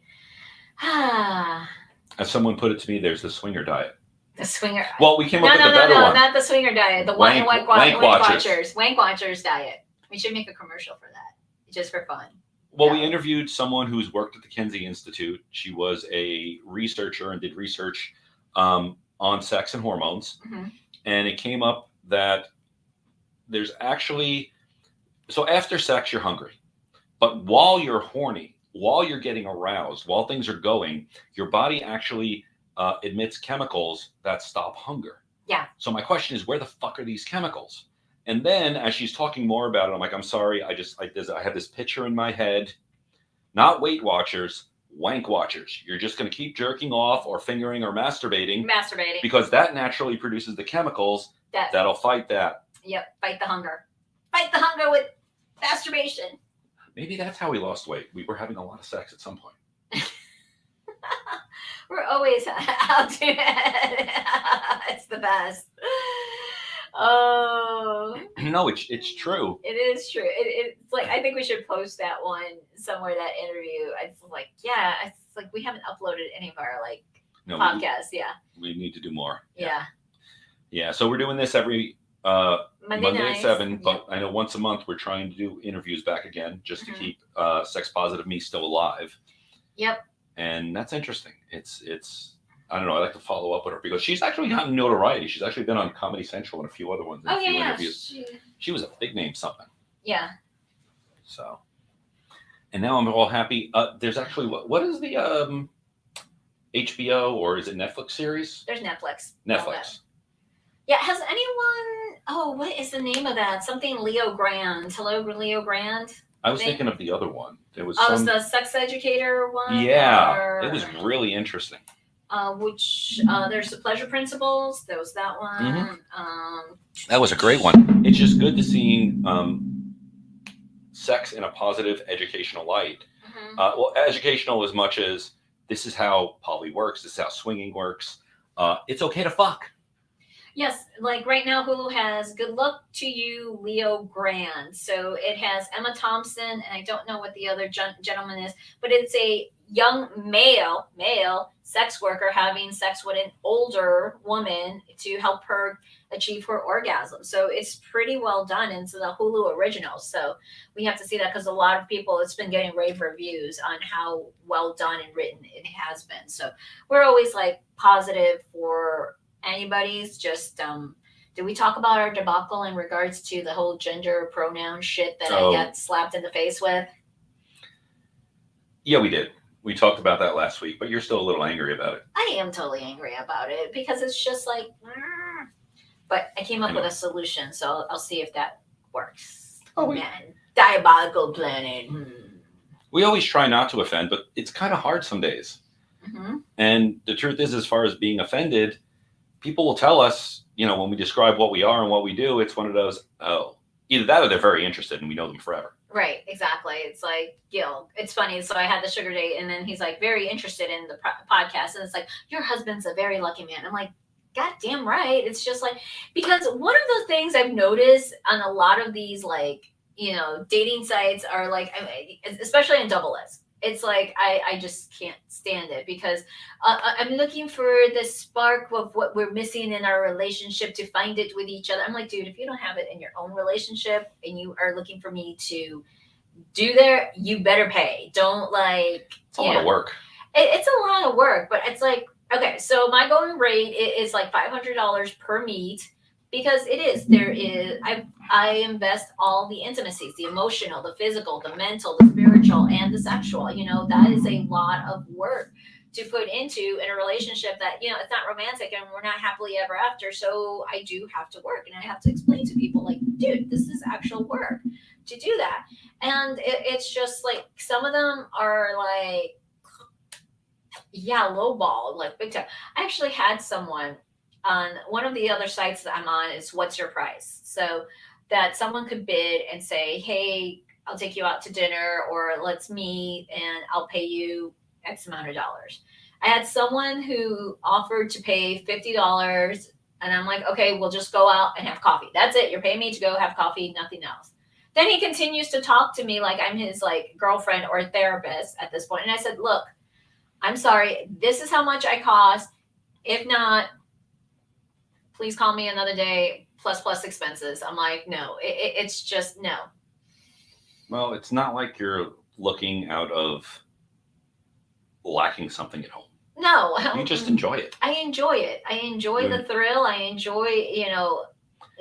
As someone put it to me, there's the swinger diet. the swinger. Well, we came up with a better one. Not the swinger diet. The Wank watchers. Wank watchers diet. We should make a commercial for that, just for fun. Well, we interviewed someone who's worked at the Kinsey Institute. She was a researcher and did research on sex and hormones. Mm-hmm. And it came up that there's actually, so after sex, you're hungry. But while you're horny, while you're getting aroused, while things are going, your body actually emits chemicals that stop hunger. Yeah. So my question is, where the fuck are these chemicals? And then as she's talking more about it, I'm like, I'm sorry. I have this picture in my head, not Weight Watchers, wank watchers. You're just going to keep jerking off or fingering or masturbating because that naturally produces the chemicals that'll fight that. Yep. Fight the hunger. Fight the hunger with masturbation. Maybe that's how we lost weight. We were having a lot of sex at some point. We're always out to it. It's the best. Oh. No, it's true. It is true. It's like, I think we should post that one somewhere, that interview. It's like, yeah, it's like we haven't uploaded any of our podcasts. We need to do more. Yeah. So we're doing this every Monday at 7, but Yep. I know once a month we're trying to do interviews back again just to keep sex positive me still alive. Yep. And that's interesting. It's I don't know. I like to follow up with her because she's actually gotten notoriety. She's actually been on Comedy Central and a few other ones. Oh yeah, interviews. She was a big name something. Yeah. So, and now I'm all happy. There's actually what is the HBO or is it Netflix series? There's Netflix. Netflix. Yeah. Has anyone? Oh, what is the name of that? Something Leo Grand. Hello, Leo Grand. I was thinking of the other one. It was it's the sex educator one. Yeah, it was really interesting. There's the Pleasure Principles. There was that one. Mm-hmm. That was a great one. It's just good to seeing sex in a positive educational light. Mm-hmm. Well, educational as much as this is how poly works. This is how swinging works. It's okay to fuck. Yes, like right now Hulu has Good Luck to You, Leo Grand. So it has Emma Thompson, and I don't know what the other gentleman is, but it's a young male sex worker having sex with an older woman to help her achieve her orgasm. So it's pretty well done. And it's the Hulu original. So we have to see that because a lot of people, it's been getting rave reviews on how well done and written it has been. So we're always like positive for anybody's. Just did we talk about our debacle in regards to the whole gender pronoun shit that I got slapped in the face with? Yeah, we did. We talked about that last week, but you're still a little angry about it. I am totally angry about it because it's just like, But I came up with Anyway. a solution, so I'll see if that works. Oh, we, Man, diabolical planet. we always try not to offend, but it's kind of hard some days. Mm-hmm. And the truth is, as far as being offended, people will tell us, when we describe what we are and what we do, it's one of those, oh, either that or they're very interested and we know them forever. Right, exactly. It's like, it's funny. So I had the sugar date, and then he's like very interested in the podcast, and it's like, your husband's a very lucky man. I'm like, God damn right. It's just like, because one of the things I've noticed on a lot of these, like, dating sites are like, especially in double S. It's like I just can't stand it because I'm looking for the spark of what we're missing in our relationship to find it with each other. I'm like, dude, if you don't have it in your own relationship and you are looking for me to do there, you better pay. Don't like. It's a lot of work. It's a lot of work, but it's like, okay, so my going rate is like $500 per meet because it is. There is I invest all the intimacies, the emotional, the physical, the mental, the spiritual, and the sexual. That is a lot of work to put into in a relationship that it's not romantic and we're not happily ever after. So I do have to work, and I have to explain to people like, dude, this is actual work to do that. And it's just like some of them are like, yeah, lowball, like big time. I actually had someone on one of the other sites that I'm on is What's Your Price? So that someone could bid and say, hey, I'll take you out to dinner, or let's meet and I'll pay you X amount of dollars. I had someone who offered to pay $50, and I'm like, okay, we'll just go out and have coffee. That's it. You're paying me to go have coffee, nothing else. Then he continues to talk to me like I'm his like girlfriend or therapist at this point. And I said, look, I'm sorry, this is how much I cost. If not, please call me another day, plus expenses. I'm like, no, it's just no. Well, it's not like you're looking out of lacking something at home. No. You just enjoy it. I enjoy it. I enjoy the thrill. I enjoy,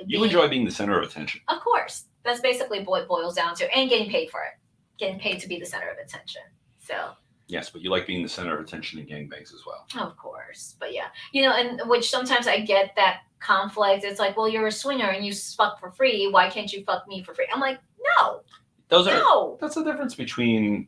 you enjoy being the center of attention. Of course. That's basically what it boils down to. And getting paid for it. Getting paid to be the center of attention. So. Yes, but you like being the center of attention in gangbangs as well. Of course. But yeah. And which sometimes I get that conflict. It's like, well, you're a swinger and you fuck for free. Why can't you fuck me for free? I'm like, no. That's the difference between,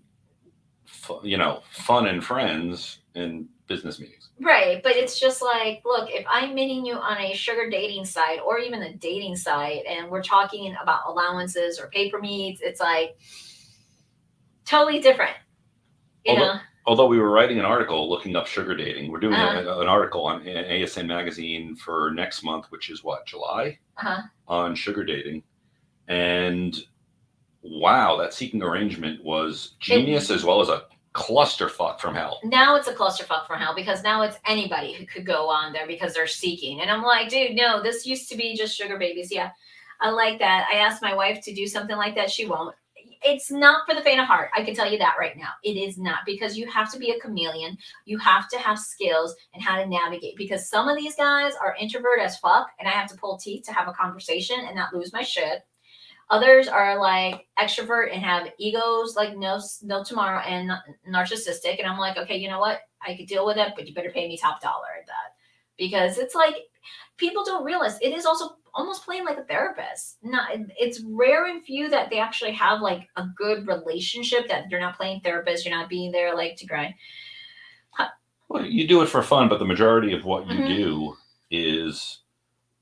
fun and friends and business meetings. Right. But it's just like, look, if I'm meeting you on a sugar dating site or even a dating site and we're talking about allowances or paper meets, it's like totally different. Although we were writing an article looking up sugar dating, we're doing an article on ASN Magazine for next month, which is what, July? On sugar dating. And wow, that seeking arrangement was genius as well as a clusterfuck from hell. Now it's a clusterfuck from hell because now it's anybody who could go on there because they're seeking. And I'm like, dude, no, this used to be just sugar babies. Yeah, I like that. I asked my wife to do something like that. She won't. It's not for the faint of heart. I can tell you that right now. It is not, because you have to be a chameleon. You have to have skills and how to navigate, because some of these guys are introvert as fuck and I have to pull teeth to have a conversation and not lose my shit. Others are like extrovert and have egos like no tomorrow and narcissistic. And I'm like, okay, you know what? I could deal with it, but you better pay me top dollar at that. Because it's like, people don't realize it is also almost playing like a therapist. It's rare and few that they actually have like a good relationship, that you're not playing therapist, you're not being there like to grind. Well, you do it for fun, but the majority of what you do is,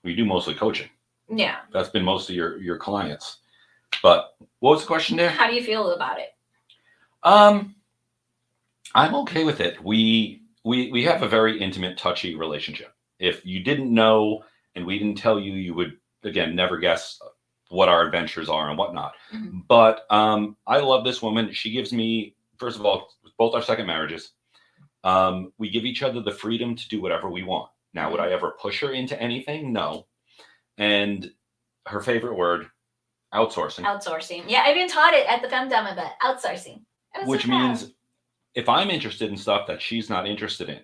we do mostly coaching. Yeah. That's been most of your clients. But what was the question there? How do you feel about it? I'm okay with it. We have a very intimate, touchy relationship. If you didn't know and we didn't tell you, you would, again, never guess what our adventures are and whatnot. Mm-hmm. But I love this woman. She gives me, first of all, both our second marriages, we give each other the freedom to do whatever we want. Now, would I ever push her into anything? No. And her favorite word, outsourcing. Outsourcing. Yeah, I even taught it at the Femdom event, outsourcing. Which means if I'm interested in stuff that she's not interested in,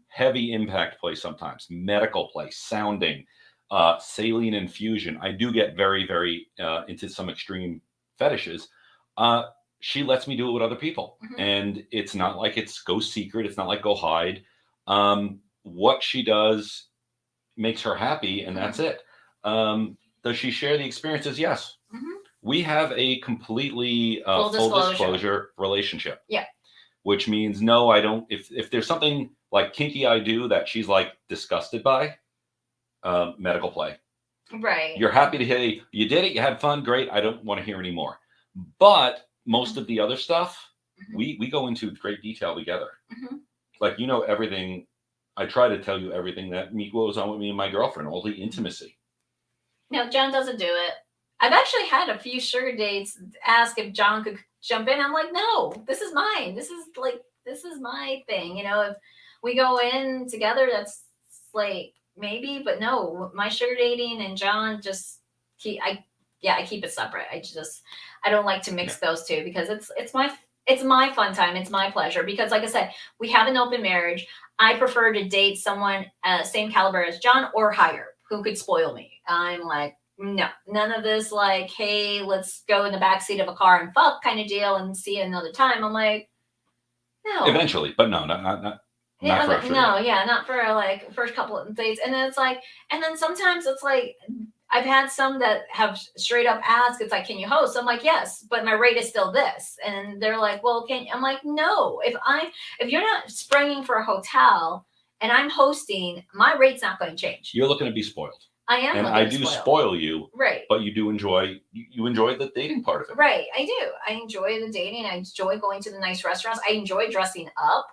heavy impact play sometimes, medical play, sounding, saline infusion. I do get very, very into some extreme fetishes. She lets me do it with other people. And it's not like it's go secret. It's not like go hide. What she does makes her happy, and that's it. Does she share the experiences? Yes. Hmm. We have a completely Full full disclosure. disclosure relationship. Yeah. Which means no, I don't. If there's something like kinky I do that she's like disgusted by, medical play. Right. You're happy to hear you did it, you had fun, great. I don't want to hear anymore. But most of the other stuff, we go into great detail together. Mm-hmm. Like everything. I try to tell you everything that goes on with me and my girlfriend, all the intimacy. No, John doesn't do it. I've actually had a few sugar dates ask if John could jump in. I'm like, no, this is mine. This is my thing. If we go in together, that's like maybe, but no, my sugar dating and John just I keep it separate. I don't like to mix those two because it's my fun time. It's my pleasure because, like I said, we have an open marriage. I prefer to date someone same caliber as John or higher who could spoil me. I'm like, no, none of this like, hey, let's go in the backseat of a car and fuck kind of deal and see you another time. I'm like, no. Eventually, but no, not Yeah, for sure. no, yeah, not for like first couple of dates. And then it's like, and then sometimes it's like, I've had some that have straight up asked, it's like, can you host? I'm like, yes, but my rate is still this. And they're like, well, I'm like, no, if you're not springing for a hotel and I'm hosting, my rate's not going to change. You're looking to be spoiled. I am. And I do spoil you. Right. But you do enjoy the dating part of it. Right. I do. I enjoy the dating. I enjoy going to the nice restaurants. I enjoy dressing up.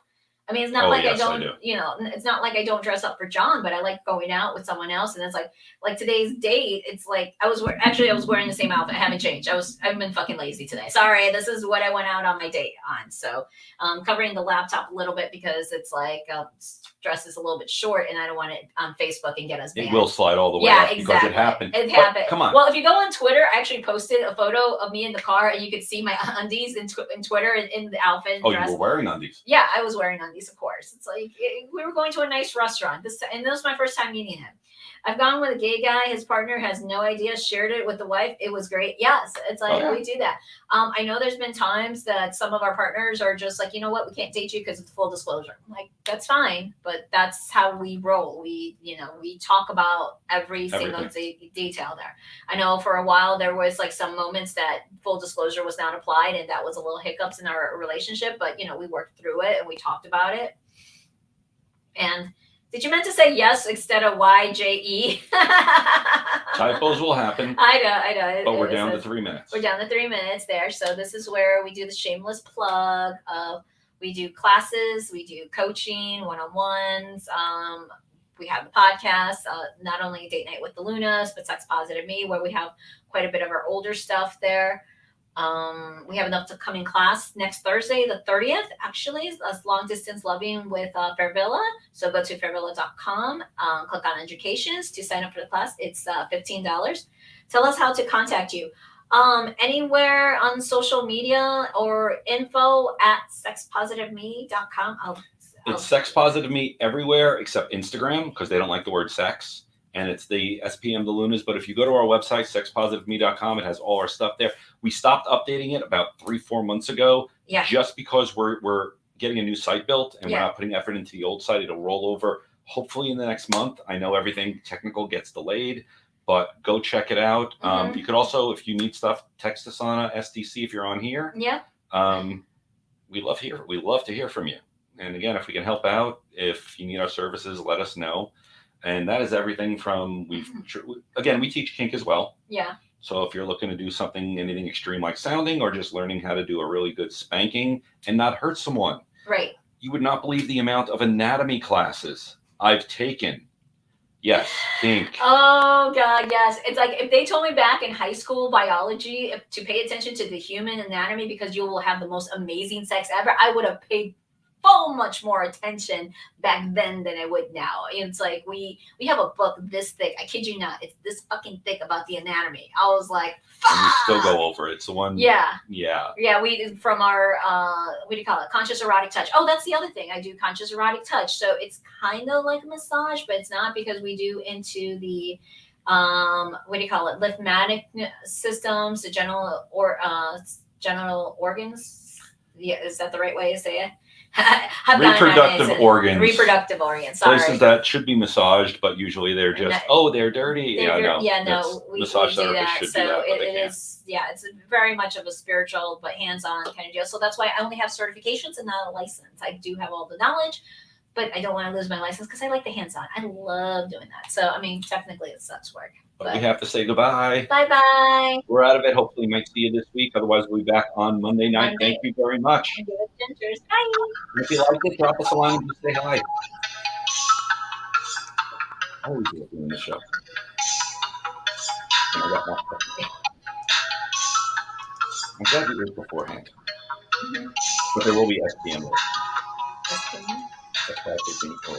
I mean, it's not I don't, it's not like I don't dress up for John, but I like going out with someone else. And it's like today's date, it's like, I was wearing the same outfit. I haven't changed. I've been fucking lazy today. Sorry. This is what I went out on my date on. So, covering the laptop a little bit because it's like, dress is a little bit short and I don't want it on Facebook and get us banned. It will slide all the way up because it happened. It happened. Come on. Well, if you go on Twitter, I actually posted a photo of me in the car and you could see my undies in Twitter in the outfit. And dress. You were wearing undies? Yeah, I was wearing undies, of course. It's like we were going to a nice restaurant. And this was my first time meeting him. I've gone with a gay guy. His partner has no idea, shared it with the wife. It was great. Yes, it's like we do that. I know there's been times that some of our partners are just like, you know what, we can't date you because it's full disclosure. I'm like, that's fine, but that's how we roll. We talk about every single detail there. I know for a while there was like some moments that full disclosure was not applied and that was a little hiccups in our relationship, but we worked through it and we talked about it. And did you meant to say yes instead of YJE? Typos will happen. I know. But we're down to 3 minutes. We're down to 3 minutes there. So this is where we do the shameless plug of we do classes, we do coaching, one-on-ones. We have the podcast, not only Date Night with the LUNAS, but Sex Positive Me, where we have quite a bit of our older stuff there. We have an upcoming class next Thursday, the 30th, actually, that's Long Distance Loving with Fairvilla. So go to fairvilla.com, click on Educations to sign up for the class. It's $15. Tell us how to contact you. Anywhere on social media or info at sexpositiveme.com. It's Sex Positive Me everywhere except Instagram because they don't like the word sex. And it's the SPM, the LUNAS. But if you go to our website, sexpositiveme.com, it has all our stuff there. We stopped updating it about 3-4 months ago, just because we're getting a new site built and we're not putting effort into the old site. It'll roll over hopefully in the next month. I know everything technical gets delayed, but go check it out. You could also, if you need stuff, text us on a STC if you're on here. Yeah. We love to hear from you. And again, if we can help out, if you need our services, let us know. And that is everything from we teach kink as well. Yeah. So if you're looking to do anything extreme like sounding or just learning how to do a really good spanking and not hurt someone. Right. You would not believe the amount of anatomy classes I've taken. Yes, kink. Oh God, yes. It's like if they told me back in high school biology to pay attention to the human anatomy because you will have the most amazing sex ever, I would have paid so much more attention back then than I would now. It's like we have a book this thick. I kid you not. It's this fucking thick about the anatomy. I was like, fuck! And you still go over it. It's the one. Yeah. Yeah. Yeah. We from our what do you call it? Conscious erotic touch. Oh, that's the other thing. I do conscious erotic touch. So it's kind of like a massage, but it's not because we do into the what do you call it? Lymphatic systems, the genital organs. Yeah, is that the right way to say it? have gotten Reproductive organs. Reproductive organs. Sorry. Places that should be massaged, but usually they're just, oh, they're dirty. They're no. Yeah, no, we massage do therapists that. should So do that, but it they can't. is, yeah, it's very much of a spiritual but hands-on kind of deal. So that's why I only have certifications and not a license. I do have all the knowledge, but I don't want to lose my license because I like the hands-on. I love doing that. So I mean, technically, it's such work. But we have to say goodbye. Bye bye. We're out of it. Hopefully, we might see you this week. Otherwise, we'll be back on Monday night. Thank you very much. Bye. If you liked it, drop us a line and just say hi. Always doing the show. And I got my stuff. I'm glad you did beforehand. But there will be SPM. That's